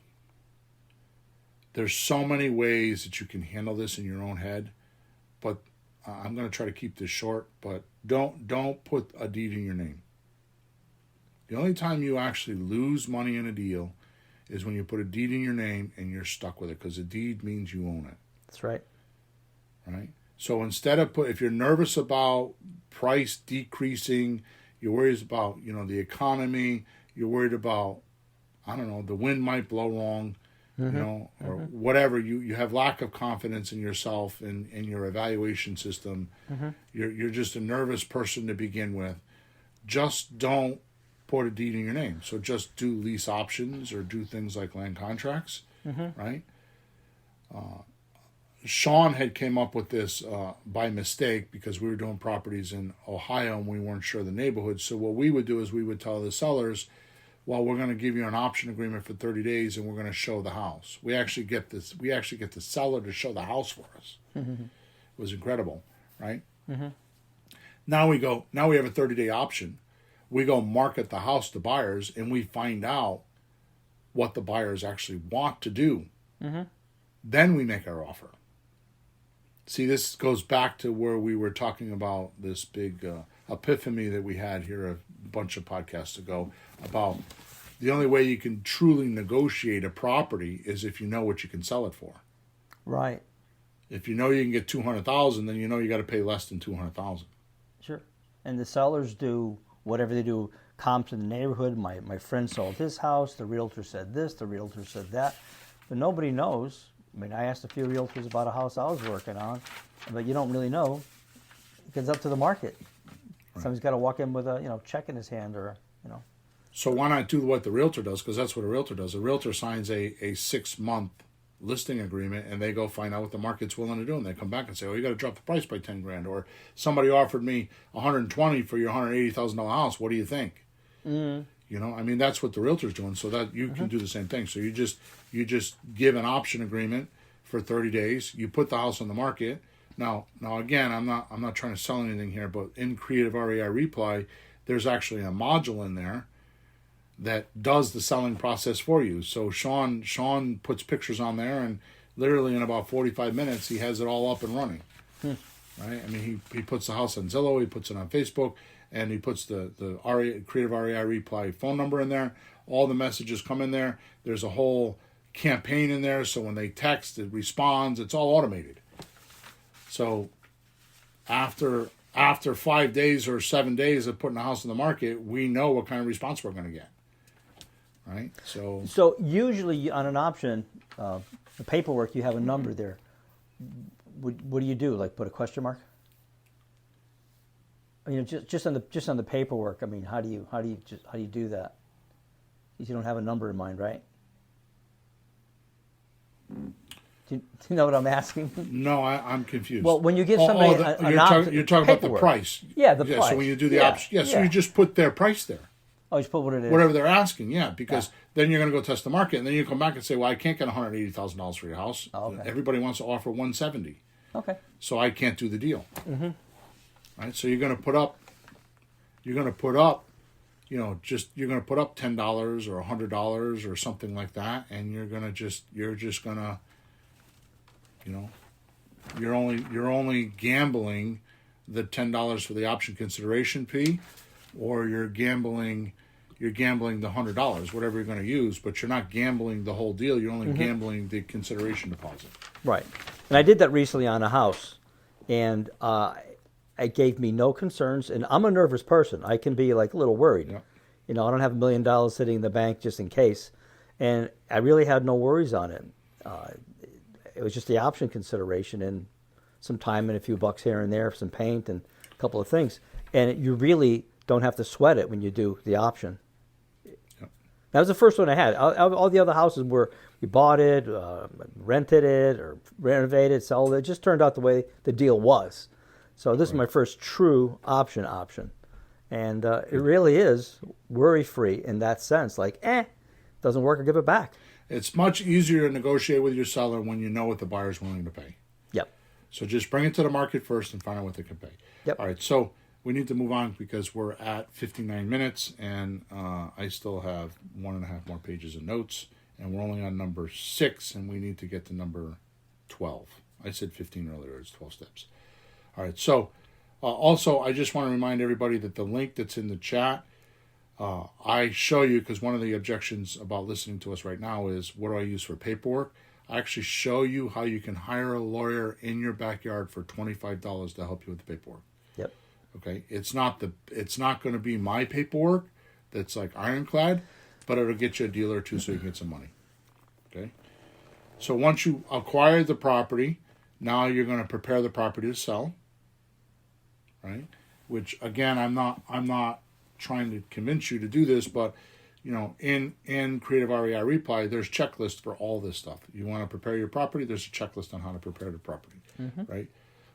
There's so many ways that you can handle this in your own head, but I'm going to try to keep this short, but don't put a deed in your name. The only time you actually lose money in a deal is when you put a deed in your name and you're stuck with it, because a deed means you own it. That's right. Right? So instead of if you're nervous about price decreasing, you're worried about, the economy, you're worried about, I don't know, the wind might blow wrong, or whatever, you have lack of confidence in yourself and in your evaluation system. You're just a nervous person to begin with. Just don't put a deed in your name. So just do lease options or do things like land contracts, right? Sean had came up with this by mistake because we were doing properties in Ohio and we weren't sure of the neighborhood. So what we would do is we would tell the sellers, well, we're going to give you an option agreement for 30 days and we're going to show the house. We actually get the seller to show the house for us. It was incredible, right? Now we have a 30-day option. We go market the house to buyers and we find out what the buyers actually want to do. Then we make our offer. See, this goes back to where we were talking about this big epiphany that we had here a bunch of podcasts ago about the only way you can truly negotiate a property is if you know what you can sell it for. Right. If you know you can get $200,000, then you know you got to pay less than $200,000. Sure. And the sellers do whatever they do, comps in the neighborhood. My friend sold his house. The realtor said this. The realtor said that. But nobody knows. I mean, I asked a few realtors about a house I was working on, but you don't really know. It's up to the market. Right. Somebody's got to walk in with a check in his hand or. So why not do what the realtor does? Because that's what a realtor does. A realtor signs a 6-month listing agreement, and they go find out what the market's willing to do, and they come back and say, "Oh, you got to drop the price by $10,000," or somebody offered me $120 for your $180,000 house. What do you think? I mean, that's what the realtor's doing. So that you can do the same thing. So you just give an option agreement for 30 days. You put the house on the market. Now again, I'm not trying to sell anything here, but in Creative REI Reply, there's actually a module in there that does the selling process for you. So Sean puts pictures on there, and literally in about 45 minutes, he has it all up and running. Right? I mean, he puts the house on Zillow, he puts it on Facebook, and he puts the Creative REI Reply phone number in there. All the messages come in there. There's a whole campaign in there, so when they text, it responds. It's all automated. So after 5 days or 7 days of putting a house on the market, we know what kind of response we're going to get. Right? So usually on an option, the paperwork, you have a number there. What do you do? Like put a question mark? Just on the paperwork. I mean, how do you do that? You don't have a number in mind, right? Do you know what I'm asking? No, I'm confused. Well, when you give somebody an option, you're talking about the price. Yeah, the price. So when you do the option, so you just put their price there. Oh, you just put what it is. Whatever they're asking, because then you're going to go test the market, and then you come back and say, well, I can't get $180,000 for your house. Oh, okay. Everybody wants to offer $170,000. Okay. So I can't do the deal. Right? So you're going to put up, you're going to put up $10 or $100 or something like that, and you're only gambling the $10 for the option consideration fee, or you're gambling the $100, whatever you're going to use, but you're not gambling the whole deal. You're only gambling the consideration deposit. Right. And I did that recently on a house, and it gave me no concerns. And I'm a nervous person. I can be like a little worried. Yeah. I don't have $1 million sitting in the bank just in case. And I really had no worries on it. It was just the option consideration and some time and a few bucks here and there, some paint and a couple of things. And you really don't have to sweat it when you do the option. That was the first one I had. All the other houses were we bought it, rented it, or renovated, sold it. It just turned out the way the deal was. So this is my first true option. And it really is worry-free in that sense. Like, doesn't work, or give it back. It's much easier to negotiate with your seller when you know what the buyer's willing to pay. Yep. So just bring it to the market first and find out what they can pay. Yep. All right, so we need to move on because we're at 59 minutes, and I still have 1.5 more pages of notes, and we're only on number 6, and we need to get to number 12. I said 15 earlier. It's 12 steps. All right, so also I just want to remind everybody that the link that's in the chat, I show you, because one of the objections about listening to us right now is, what do I use for paperwork? I actually show you how you can hire a lawyer in your backyard for $25 to help you with the paperwork. Yep. Okay, it's not going to be my paperwork that's like ironclad, but it'll get you a deal or two so you can get some money. Okay, so once you acquire the property, now you're going to prepare the property to sell. Right, which again, I'm not trying to convince you to do this, but in Creative REI Reply, there's checklists for all this stuff. You want to prepare your property, there's a checklist on how to prepare the property, right?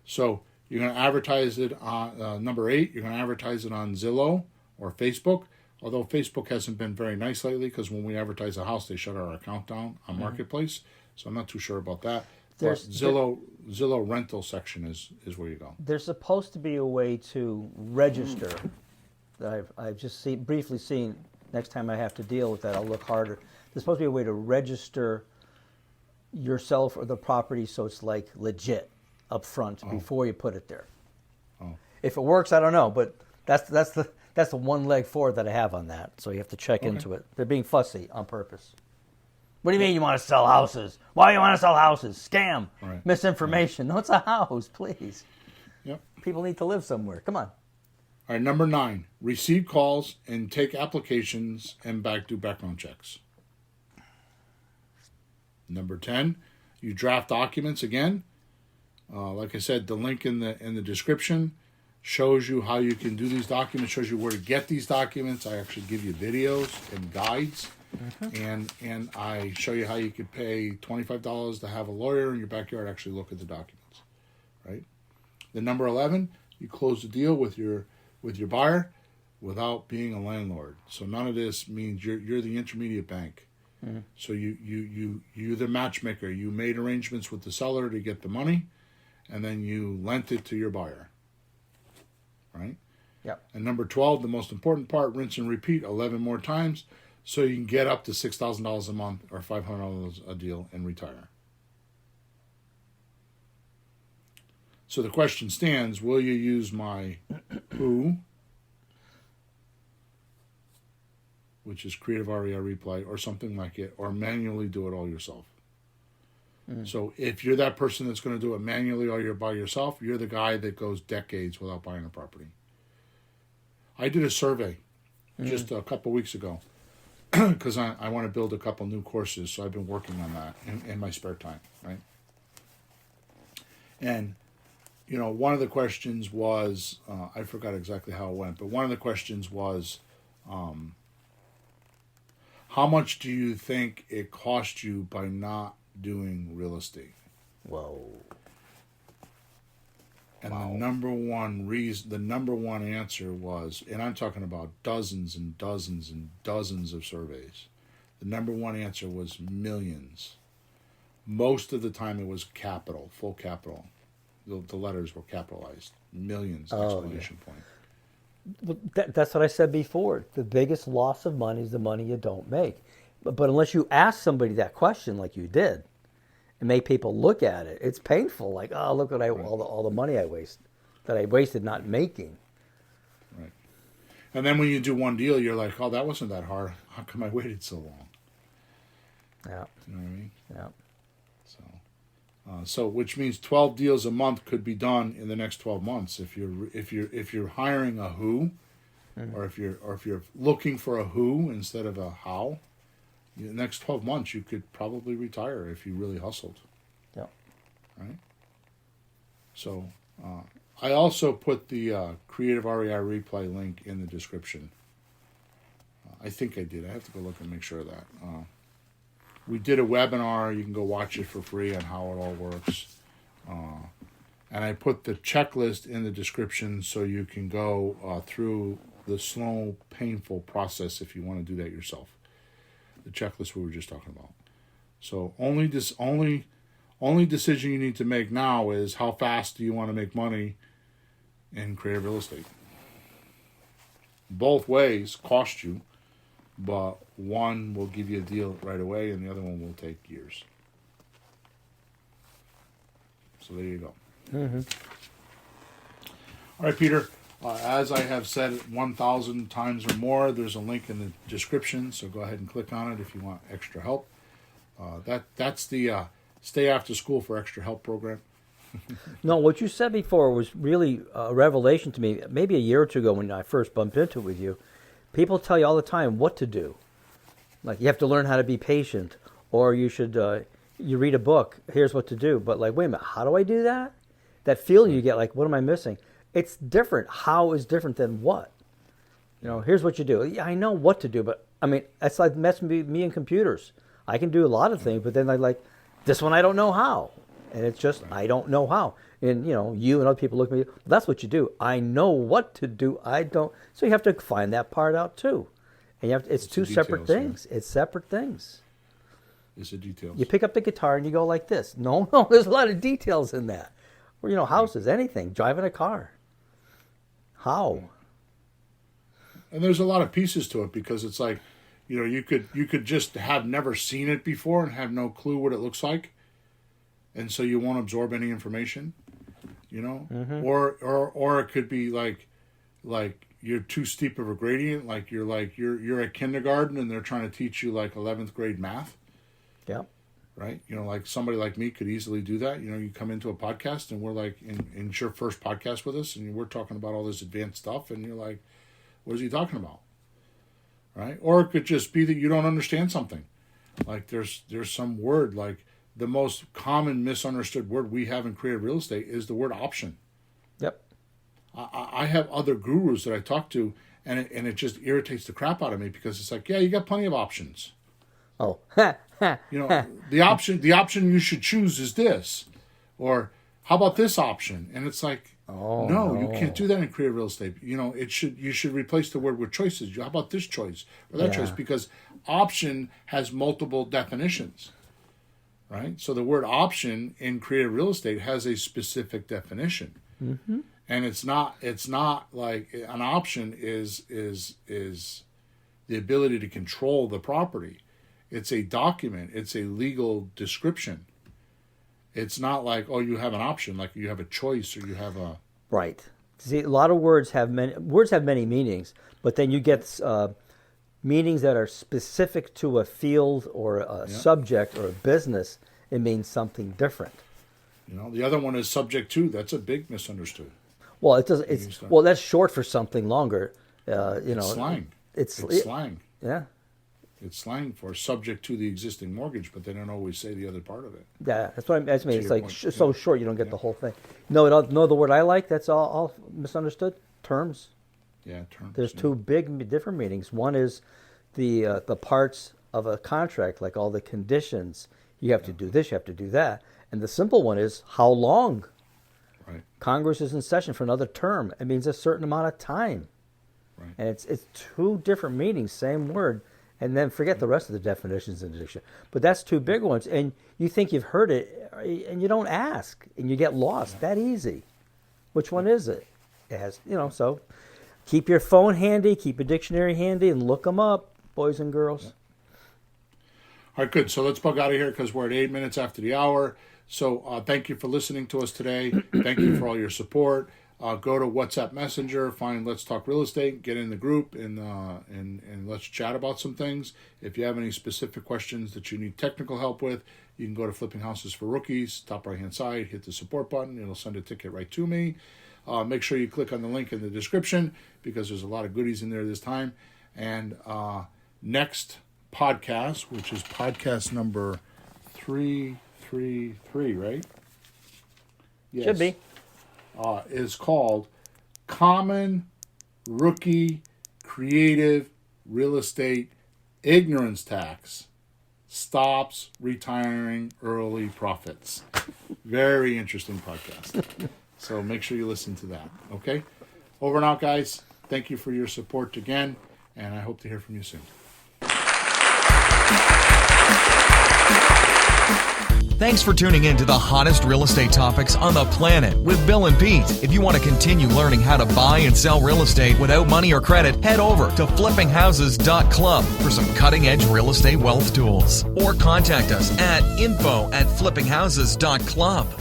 So you're going to advertise it on number 8. You're going to advertise it on Zillow or Facebook. Although Facebook hasn't been very nice lately, because when we advertise a house, they shut our account down on Marketplace. So I'm not too sure about that. But Zillow rental section is where you go. There's supposed to be a way to register. I've just briefly seen. Next time I have to deal with that, I'll look harder. There's supposed to be a way to register yourself or the property so it's like legit up front before you put it there. If it works, I don't know, but that's the one leg forward that I have on that. So you have to check into it. They're being fussy on purpose. What do you mean you want to sell houses? Why do you want to sell houses? Scam. Right. Misinformation. No, it's a house, please. Yep. People need to live somewhere. Come on. All right, number 9, receive calls and take applications and do background checks. Number 10, you draft documents again. Like I said, the link in the description shows you how you can do these documents, shows you where to get these documents. I actually give you videos and guides, and I show you how you could pay $25 to have a lawyer in your backyard actually look at the documents, right? Then number 11, you close the deal with your buyer without being a landlord. So none of this means you're the intermediate bank. So you're the matchmaker. You made arrangements with the seller to get the money, and then you lent it to your buyer. Right? Yep. And number 12, the most important part, rinse and repeat 11 more times so you can get up to $6,000 a month or $500 a deal and retire. So the question stands, will you use my who, which is Creative REI Reply or something like it, or manually do it all yourself? So if you're that person that's going to do it manually or you're by yourself, you're the guy that goes decades without buying a property. I did a survey just a couple weeks ago because I want to build a couple new courses, so I've been working on that in my spare time, right? And, one of the questions was, I forgot exactly how it went, but one of the questions was, how much do you think it cost you by not doing real estate? Whoa. And the number one answer was, and I'm talking about dozens and dozens and dozens of surveys, the number one answer was millions. Most of the time it was capital, full capital. The letters were capitalized. Millions, exclamation point. Well, that's what I said before. The biggest loss of money is the money you don't make. But unless you ask somebody that question like you did and make people look at it, it's painful. Like, oh, look at all the money I wasted not making. Right. And then when you do one deal, you're like, oh, that wasn't that hard. How come I waited so long? Yeah. You know what I mean? Yeah. So which means 12 deals a month could be done in the next 12 months if you're hiring a who, or if you're looking for a who instead of a how. In the next 12 months you could probably retire if you really hustled. Yeah. Right. So I also put the Creative REI Replay link in the description. I think I did. I have to go look and make sure of that. We did a webinar. You can go watch it for free on how it all works. And I put the checklist in the description so you can go through the slow, painful process if you want to do that yourself. The checklist we were just talking about. So only decision you need to make now is how fast do you want to make money in creative real estate. Both ways cost you, but one will give you a deal right away and the other one will take years. So there you go. All right, Peter. As I have said 1,000 times or more, there's a link in the description, so go ahead and click on it if you want extra help. That's the Stay After School for Extra Help program. No, what you said before was really a revelation to me. Maybe a year or two ago when I first bumped into it with you, people tell you all the time what to do. Like, you have to learn how to be patient, or you should, you read a book, here's what to do. But like, wait a minute, how do I do that? That feeling you get, like, what am I missing? It's different. How is different than what? You know, here's what you do. Yeah, I know what to do, but I mean, that's like messing with me and computers. I can do a lot of things, but then I like, this one I don't know how. And it's just, I don't know how. And, you know, you and other people look at me, well, that's what you do. I know what to do. I don't. So you have to find that part out too. And you have to, it's two separate things. Yeah. It's separate things. It's the details. You pick up the guitar and you go like this. No, there's a lot of details in that. Or, you know, houses, anything, driving a car. How? And there's a lot of pieces to it because it's like, you know, you could just have never seen it before and have no clue what it looks like. And so you won't absorb any information, you know? Mm-hmm. Or it could be like you're too steep of a gradient, like you're at kindergarten and they're trying to teach you like 11th grade math. Yeah. Right? You know, like somebody like me could easily do that. You know, you come into a podcast and we're like, in your first podcast with us and we're talking about all this advanced stuff and you're like, what is he talking about? Right? Or it could just be that you don't understand something. Like there's some word, like the most common misunderstood word we have in creative real estate is the word option. Yep. I have other gurus that I talk to and it just irritates the crap out of me because it's like, yeah, you got plenty of options. Oh, you know, the option you should choose is this, or how about this option? And it's like, no, you can't do that in creative real estate. You know, you should replace the word with choices. How about this choice or that choice? Because option has multiple definitions, right? So the word option in creative real estate has a specific definition, and it's not like an option is the ability to control the property. It's a document. It's a legal description. It's not like, oh, you have an option, like you have a choice or you have a... Right. See, a lot of words have many meanings, but then you get meanings that are specific to a field or a subject or a business. It means something different. You know, the other one is subject to. That's a big misunderstood. Well, it does. Well, that's short for something longer. You know, it's slang. It's slang. Yeah. It's slang for subject to the existing mortgage, but they don't always say the other part of it. Yeah, that's what I mean. It's like so short you don't get the whole thing. No, the word I like that's all misunderstood. Terms. Yeah, terms. There's two big different meanings. One is the parts of a contract, like all the conditions. You have to do this, you have to do that. And the simple one is how long. Right. Congress is in session for another term. It means a certain amount of time. Right. And it's two different meanings, same word. And then forget the rest of the definitions in the dictionary. But that's two big ones. And you think you've heard it, and you don't ask, and you get lost. That easy. Which one is it? It has, you know, so keep your phone handy, keep a dictionary handy, and look them up, boys and girls. All right, good. So let's bug out of here because we're at 8 minutes after the hour. So thank you for listening to us today. Thank you for all your support. Go to WhatsApp Messenger, find Let's Talk Real Estate, get in the group, and let's chat about some things. If you have any specific questions that you need technical help with, you can go to Flipping Houses for Rookies, top right-hand side, hit the support button. It'll send a ticket right to me. Make sure you click on the link in the description because there's a lot of goodies in there this time. And next podcast, which is podcast number 333, right? Yes. Should be. Is called Common Rookie Creative Real Estate Ignorance Tax Stops Retiring Early Profits. Very interesting podcast. So make sure you listen to that. Okay? Over and out, guys. Thank you for your support again, and I hope to hear from you soon. Thanks for tuning in to the hottest real estate topics on the planet with Bill and Pete. If you want to continue learning how to buy and sell real estate without money or credit, head over to flippinghouses.club for some cutting-edge real estate wealth tools. Or contact us at info@flippinghouses.club.